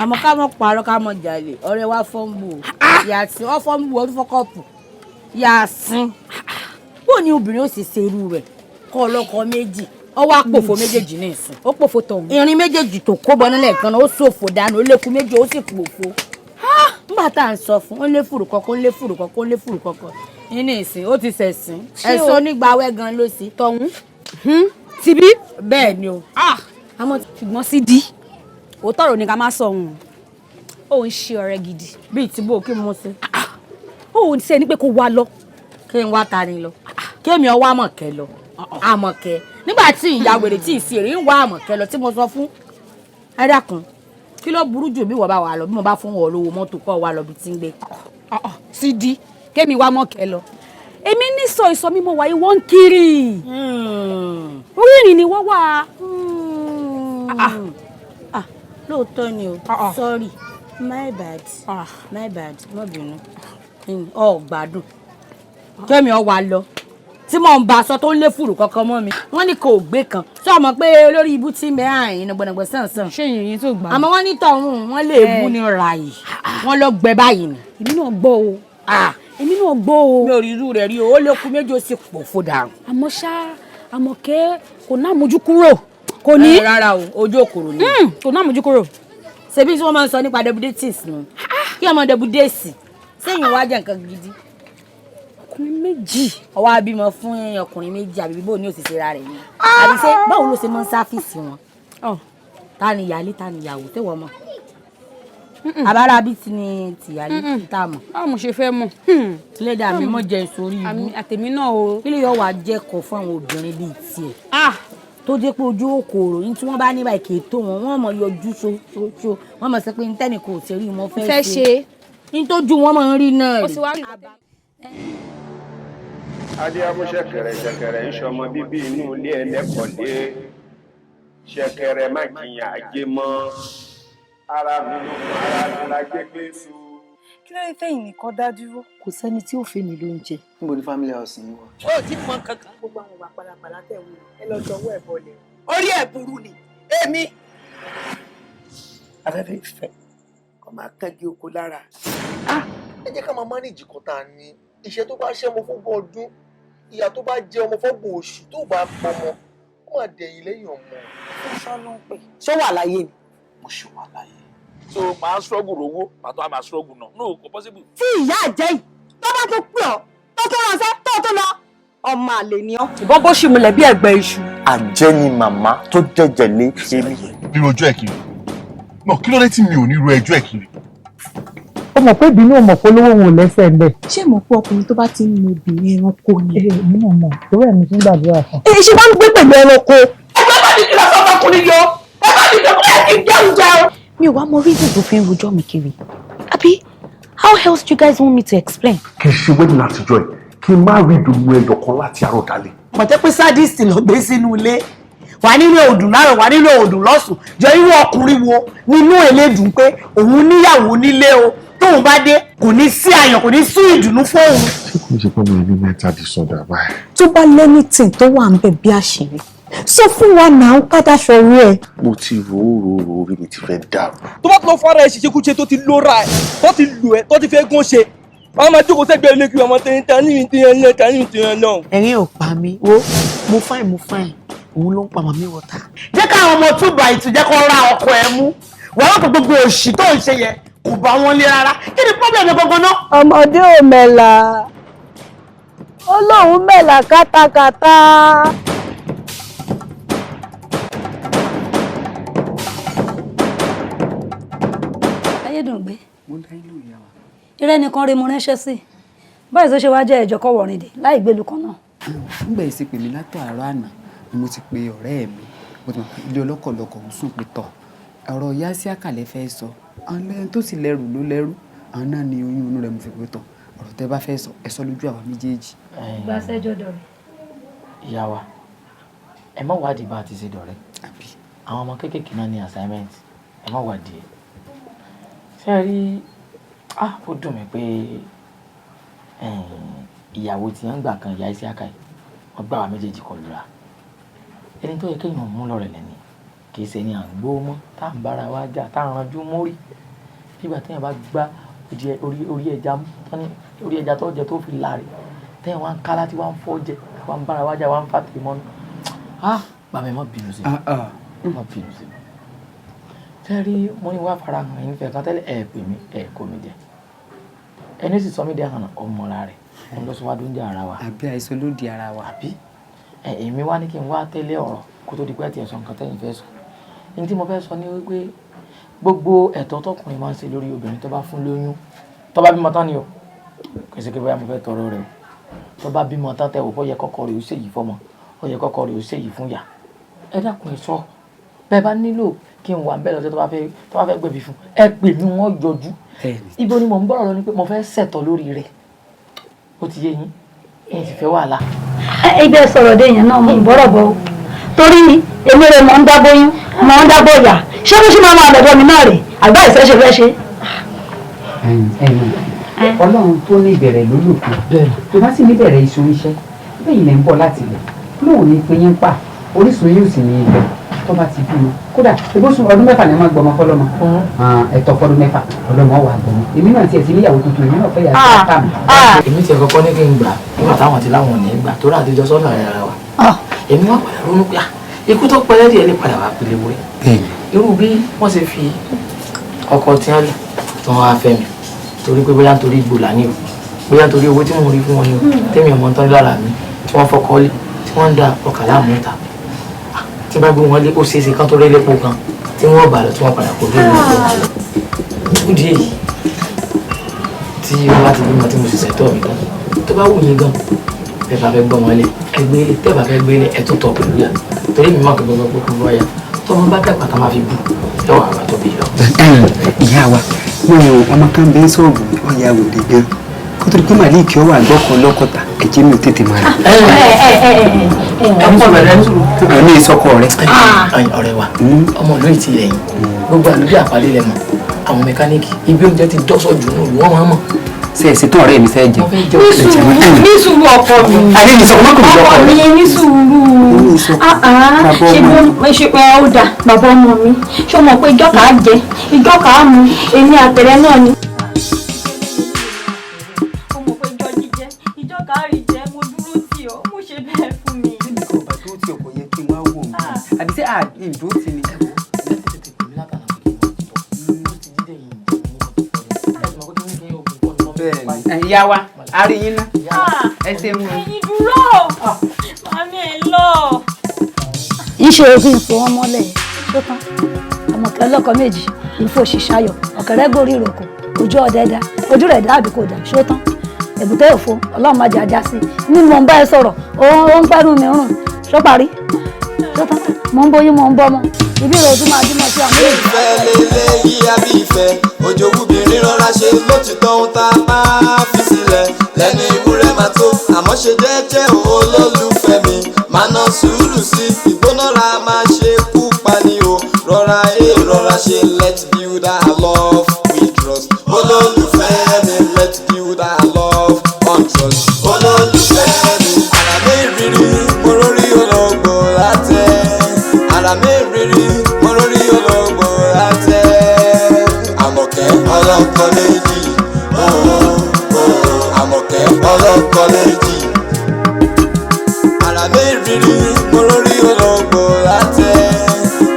àmọ́ ká mọ̀ parọ́ ká mọ̀ jalè ọ̀rẹ́ wa fọ́nbù yàtí ọ fọ́nbù ọdún fọ́kọ̀pù yàsín bó ni obìnrin ó sì ṣe irú rẹ̀ kọ́ ọlọ́kọ méjì ọ wá pòfo méjèèjì ní ìsìn ó pòfo tọ̀hún irin méjèèjì tó kó bọ́ nílẹ̀ kan náà ó ṣòfò dànù ó lékun méjì ó sì pòfo nígbà tá à ń sọ fún ó lé fùrù kọ̀ọ̀kan ó lé fùrù kọ̀ọ̀kan ó lé fùrù kọ̀ọ̀kan nínú ìsìn ó ti ṣẹ̀sìn ẹ̀sọ́ nígbàwẹ́ gan ló sí tọ̀hún tibí bẹ́ẹ̀ ni o àmọ́ ṣùgbọ́n Sídí òótọ́ ọ̀rọ̀ ni ká má sọ òun ó ń ṣe ọ̀rẹ́ gidi. bíi tí bò kí mo ṣe. ó ń ṣe ni pé kó wá lọ. kí n wá ta ni lọ kémi ọwọ́ Àmọ̀kẹ́ lọ Àmọ̀kẹ́ nígbà tí ìyá wèrè tí ìsì èrè ń wá Àmọ̀kẹ́ lọ tí mo sọ fún ẹ dákun kí ló burú jù bí wọ́n bá wà lọ bí mo bá fún wọn lówó mọ́tò kọ́ wà lọ bí tí ń gbé. Sídí kémi wá Àmọ̀kẹ́ lọ èmi ní sọ ìsọ mímọ wáyé wọ́n ń kiri orí ìrìn ni wọ́n wà. lóòótọ́ ni o sorry my bad má bínú ọ gbádùn kẹ́mi ọ wà lọ tí mò ń bá aṣọ tó ń lé fùrù kankan mọ́ mi wọ́n ní kò gbé kan sọ mọ̀ pé olórí ibú tí ń bẹ àyìn nàgbọ̀nàgbọ̀ sàn-sàn ṣé yìnyín tó gbà. àmọ́ wọ́n ní tọ̀hún wọ́n lè mú ní ràyè wọ́n lọ gbẹ báyìí ni. èmi náà gbọ́ o èmi náà gbọ́ o. mi ò rí irú rẹ̀ rí o ó lè kú méjì ó sì pọ̀ fòdà. àmọ́ ṣá Àmọ̀kẹ́ kò ná mójú kúrò kò ní. rárá o ojú òkòrò ni. kò ná mójú kúrò. ṣebí tí wọ́n máa ń sọ nípa debudates nù kí ọmọ debudate sẹ́yìn wá jẹ́ nǹkan gidi. ọkùnrin méjì. ọwọ́ abímọ fún ọkùnrin méjì àbí bó ní òṣìṣẹ́ ra rẹ̀ ni. àbí ṣé báwo ló ṣe máa ń sáfìsì wọn. ta ni ìyálé ta ni ìyàwó tẹ́wọ́ mọ̀. àbára bí ti ni tìyálé tá a mọ̀. báwo mo ṣe fẹ́ mọ̀. tílẹ̀dà mi mọ̀ jẹ́ ìsorí ibú. àtẹ̀mí náà o. kí lè yọ wá jẹ́kọ̀ọ́ fún àwọn obìnrin bíi tiẹ̀. tó jẹ́ pé ojú òkòrò yín tí wọ́n bá ní báyìí kì í tó wọn wọ́n mọ̀ yọjú ṣoṣo wọ́n mọ̀ sọ pé ní tẹ́nì kò tẹ̀rí wọn fẹ́ ṣe ní tójú wọn mọ̀ ń rí náà rí. adéyàmú ṣẹ̀kẹ̀rẹ̀ ń ṣọmọ bíbí inú ilé ẹlẹ́kọ̀ọ́lé ṣẹ̀kẹ̀rẹ̀ má jiyàn ajé mọ́ ara mi la gbé gbé su. kí ló dé tẹ̀yìn nìkan dá dúró kò sẹ́ni tí ó fẹ́ mi lóúnjẹ. níbo ni family house yín wà. ó ti mọ kankan. gbogbo àwọn ìwà pàlàpàlà tẹ̀ wò ẹ lọ jọ̀wọ́ ẹ̀ bọ̀lẹ̀. orí ẹ̀ burú ni èmi. afẹ́fẹ́ ìfẹ́ kọ́ máa kẹ́gi oko lára. ẹ jẹ́ ká máa mánéjì kan tá a ní iṣẹ́ tó bá ṣẹ́ ọmọ fọ́gbọ̀n ọdún ìyá tó bá jẹ ọmọ fọ́gbọ̀n oṣù tó bá pọmọ ó máa dẹ̀yìn lẹ́yìn ọmọ. ṣọ́ ló ń pè. ṣó wà láyé ni. mo ṣe wà láyé. so máa struggle rówó pàtó a máa struggle náà no kò possible. tí ìyá àjẹ́ yìí tó bá tó pè ọ́ tó tó ránṣẹ́ tó lọ ọmọ àlè ni ọ́. ìbọn bó ṣì múlẹ̀ bí ẹ̀gbẹ́ iṣu. àjẹ́ ni màmá tó jẹ́jẹ̀ lé èmi. nírú ojú ẹ̀ kiri náà kí ló dé tí mi ò ní ru ẹjọ́ ẹ̀ kiri. ó mọ̀ pé ìbínú ọmọ polówó wọn ò lẹ́sẹ̀ ń bẹ̀. ṣé mo pé ọkùnrin tó bá ti ń lo obìnrin ẹranko ni. èmi náà mọ̀ torí ẹ̀mí tí ń gbàdúrà fún. ṣé bá ń gbé pẹ̀lú ẹranko. ẹgbẹ́ bá ti kìlọ̀ sọ́mọ ọkùnrin yọ ẹ bá ti dẹ̀kọ́ ẹ ti jẹun jẹun. mi ò wá mọ reason tó fi ń rojọ́ mi kiri àbí how else do you guys want me to explain. kì í ṣe wedding àtijọ́ ẹ̀ kí n má rí ìdùnnú ẹyọ kan láti àárọ̀ dalẹ̀. mọ̀tẹ́ pé sadist lọ gbé sínú ilé wà nínú òdùn láàrọ̀ wà nínú òdùn lọ́sùn jọ irú ọkùnrin wo nínú elédùn pé òun níyàwó nílé o tóun bá dé kò ní sí ayọ̀ kò ní sí ìdùnnú fóun. ṣé kò ń ṣe pé mo ní mental disorder báyìí. tó bá lẹ́nìtìn tó wà ń bẹ̀ bí àṣírí sọ fún wa náà ń kádà ṣọrú ẹ. mo ti rò orí mi ti fẹ́ dàrú. tó bá lọ fara ẹ ṣiṣẹ́kúṣe tó ti lóra ẹ tó ti lù ẹ tó ti fẹ́ gún ṣe wọn máa jókòó sẹ́gbẹ̀ẹ́ ilé kí ọmọ tẹ̀yìn tẹ̀yìn náà. ẹ̀rín ò pa mi wo mo fine òun ló ń pa màmí wọ̀tá. jẹ́ káwọn ọmọ túbọ̀ ìtújẹ́ kó ra ọkọ ẹ mú wọ́n rò pé gbogbo òṣì tó ń ṣe yẹn kò bá wọn lé rárá kí ni problem gbogbo náà. ọmọdé ò mẹ́la ó lóun mẹ́la kátakátá. ayédùngbé mo dá inú ìyá wa. irẹ́ nìkan rí mo ránṣẹ́ sí báyìí tó ṣe wá jẹ́ ẹ̀jọ̀ kọ́ wọ̀rìn dè láì gbélu kan náà. nígbà yìí sì pè mí látàárọ̀ àná ni mo ti pe ọ̀rẹ́ mi mo ti mọ̀ pé ilé ọlọ́kọ̀lọ́kọ̀ ń sùn pé tọ̀ ọ̀rọ̀ ìyá sí àkàlẹ̀ fẹ́ sọ àwọn ẹni tó sì lẹ́rù ló lẹ́rù àwọn náà ni oyún inú rẹ̀ mo fi pé tọ̀ ọ̀rọ̀ tẹ́ bá fẹ́ sọ ẹ sọ lójú àwọn méjèèjì. gba sẹ́jọ́ dọ̀rẹ́. ìyá wa ẹ má wádìí bá a ti ṣe dọ̀rẹ́ àwọn ọmọ kéékèèké náà ní assignment ẹ má wádìí ẹ ṣé ẹ rí ó dùn mí pé ìyàwó tí wọ́n gbà kan ìyá iṣẹ́ àkàyè wọ́n gbà wá méjèèjì kọlù ra ẹni tó yẹ kéèyàn mú lọ́rẹ̀ lẹ́ni kì í ṣe ni à ń gbó mọ́ tá à ń bára wa jà tá à ń ranjú mórí nígbà téèyàn bá gbá orí ẹja tó jẹ tó fi láre téèyàn wá ń ká láti wá ń fọ́ jẹ wá ń bára wa jà wá ń fàtẹ́ mọ́nú bàbá ẹ má bínú sí mi má bínú sí mi tẹ́rí mo ní wá fara hàn yín fẹ́ kan tẹ́lẹ̀ ẹ̀ pè mí ẹ̀ kò mí jẹ ẹni sì sọ mí dẹ́ hàn ọmọra rẹ̀ òun lọ sọ wá dóúnjẹ ara wa. àbí àìsàn ló di ara wa. àbí èmi wá ní kí n wá tẹ́lẹ̀ ọ̀rọ̀ kó tó di pé tiẹ̀ sọ nǹkan tẹ́yìn fẹ́ sọ ní tí mo fẹ́ sọ ní wípé gbogbo ẹ̀tọ́ tọkùnrin máa ń ṣe lórí obìnrin tó bá fún lóyún tó bá bímọ tán ni o kò sí pé bóyá mo fẹ́ tọrọ rẹ o tó bá bímọ tán tẹ wò ó yẹ kọ́kọ́ rẹ̀ ó ṣèyí fọ́mọ ó yẹ kọ́kọ́ rẹ̀ ó ṣèyí fún ìyá ẹ dákun ẹ sọ bẹ́ẹ̀ bá nílò kí n wà bẹ́ẹ̀ lọ́jọ́ tó bá fẹ́ gbẹ̀bí fún ẹ pè mí wọ́n yọjú ibo ni mò ń bọ̀rọ̀ lọ ni pé mo fẹ́ ṣẹ̀tọ́ lórí rẹ̀ ó ti yé yín èyí ti fẹ́ wàhálà. ẹgbẹ́ sọ̀rọ̀ dé yẹn náà mo bọ̀rọ̀ bọ̀ torí èmi rẹ̀ mọ̀ ń dábóyún mọ̀ ń dábóyà ṣé bó ṣe máa máa lọ́dọ̀ mi náà rè àgbà ìfẹ́ ṣe fẹ́ ṣe. Ọlọ́run tó ní ìbẹ̀rẹ̀ lólùkù tó bá sì ní ìbẹ̀rẹ̀ ìṣòro iṣẹ́ bẹ́ẹ̀ ilẹ̀ ń bọ̀ láti ilẹ̀ lóun ní pé yín pa orísun yóò sì ní ibẹ̀ tó bá ti bímọ kódà ìbúsùn ọdún mẹ́fà ni wọ́n gbọmọ fọlọ́mọ ẹ̀tọ́ fọdún mẹ́fà ọlọ́mọ wà gbọmọ èmi náà tiẹ̀ sí níyàwó tuntun èmi náà fẹ́ yà sí ká mi. èmi tiẹ̀ kọ́kọ́ ní kí n gbà nígbà táwọn ti láwọn ò ní gbà tó ráàdì jọ sọ́nà ara wa èmi wá padà ronú pé ikú tó pẹ́ lẹ́dí ẹ̀ lè padà wá pélé wúrẹ́ irú bí wọ́n ṣe fi ọkọ tí wọ́n lù tí wọ́n wá fẹ́ mi torí pé bóyá nítorí ìgbòlá ni o bóyá nítorí owó tí mo rí fún wọn ni o tẹ́mi ọmọ tán lára mi tí wọ́n fọkọ́ lé tí wọ́n ń da ọkà láàmú ìta tí bá gbé wọn lé ó ṣeéṣe kán tó rẹ́ lépo kan tí wọ́n bà lọ tí wọ́n padà kó lórí ìlú ìdí èyí tí wọ́n bá ti bímọ tí mo sì ṣètò mi tán tó bá wù yín gan ẹ bá fẹ́ gbọ́ wọn lé ẹgbẹ́ ilé tẹ́ bá fẹ́ gbé ilé ẹ tó tọ̀ pẹ̀lú yà torí mi máa kọ́ gbogbo gbogbo ọ̀yà tó wọn bá dàgbà tá máa fi bù ẹ wà wà tó bí lọ. ìyá wa mo ní ọmọ kan bẹ́ẹ̀ sọ̀rọ̀ ọ̀yà wòde gan kó tó di pé màlíì kí ọ wà gbọ́kọ̀ lọ́kọ̀tà ẹ̀jẹ̀ mi ò tètè máa rà. ọmọ bẹ̀rẹ̀ ní sùúrù. àmì ìsọkọ rẹ. ọ̀rẹ́ wa ọmọ olóyè ti lẹ́yìn gbogbo àlùbí àpálẹ lẹ mọ àwọn mẹkáníìkì ibi oúnjẹ ti dọ́sọ̀ jù náà wọ́n máa mọ̀. ṣe é ṣètò ọ̀rẹ́ mi fẹ́ jẹ. ní sùúrù ọkọ mi àlẹ́ ní sọ̀rọ̀ mọ́kùnrin lọ́kọ̀ ọkọ mi ní sùúrù ṣe bó ṣe pé ó dà bàbá ọmọ mi ṣé o mọ̀ pé ìjọ kàá jẹ ìjọ kàá mu èmi àtẹ̀rẹ́ náà ni. àbí sẹ́ ìdó ti ní. ìyá wa a rí yín ná ẹ ṣe mú. ẹ̀yin dúró màmí ẹ̀ lọ. iṣẹ́ òfin fún wọn mọ́lẹ̀ tó tán ọmọkẹ́ ọlọ́kọ méjì ìfòṣìṣàyọ̀ ọ̀kẹ́rẹ́ gòrí ìròkò ojú ọ̀dẹ́dá ojú rẹ̀ dáàbí kò dà ṣó tán èbúté òfo ọlọ́run má jẹ́ ajá sí i ní mò ń bá ẹ sọ̀rọ̀ ó ń pẹ́nu mi rùn ṣó parí ṣó tán mò ń bóyún mò ń bọ́ mọ́ ibi rẹ̀ ojú máa dímọ̀ sí àwọn èèyàn. ìfẹ́ lélẹ̀ yí àbí ìfẹ́ òjò wúbìrín rọra ṣe lótìtọ́ ohun tá a máa fi sílẹ̀ lẹ́nu ìwúrẹ́ máa tó àmọ́ ṣe jẹ́jẹ́ olólùfẹ́ mi máa ná sùúrù sí ìgbónára máa ṣe kú pani o rọra rọra ṣe let's build our love with trust olólùfẹ́ mi let's build our love on trust olólùfẹ́ mi àràmé ìrírí mo rórí ológbò látẹ̀ àràmé ìrírí mo rórí ológbò látẹ̀ Àmọ̀kẹ́ ọlọ́kọ méjì Àmọ̀kẹ́ ọlọ́kọ méjì àràmé ìrírí mo rórí ológbò látẹ̀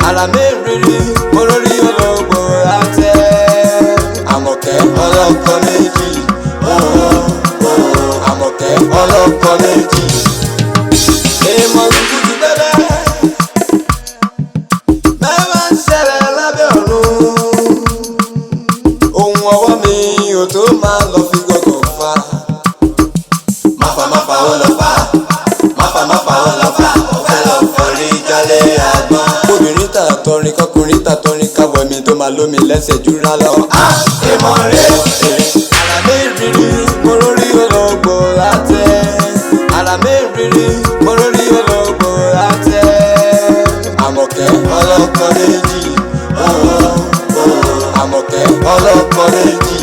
àràmé ìrírí mo rórí ológbò látẹ̀ Àmọ̀kẹ́ ọlọ́kọ méjì Àmọ̀kẹ́ ọlọ́kọ méjì èèmọ̀ lùkùtù bẹ́bẹ́ mẹ́wàá ń ṣẹlẹ̀ lábẹ́ ọ̀run ohun ọwọ́ mi ò tó máa lọ fi gọ̀gọ̀ fa máfà ó lọ fa máfà ó lọ fa ó fẹ́ lọ forí jalè àgbọn. obìnrin tà tọrin kọkùnrin tà tọrin káwọ mi tó máa lómi lẹ́sẹ̀ júra lọ. èèmọ̀ rẹ̀ àràmé ìrírí mo rórí ológbò látẹ̀ àràmé ìrírí mo rórí ológbò látẹ̀ Àmọ̀kẹ́ ọlọ́kọ méjì Àmọ̀kẹ́ ọlọ́kọ méjì.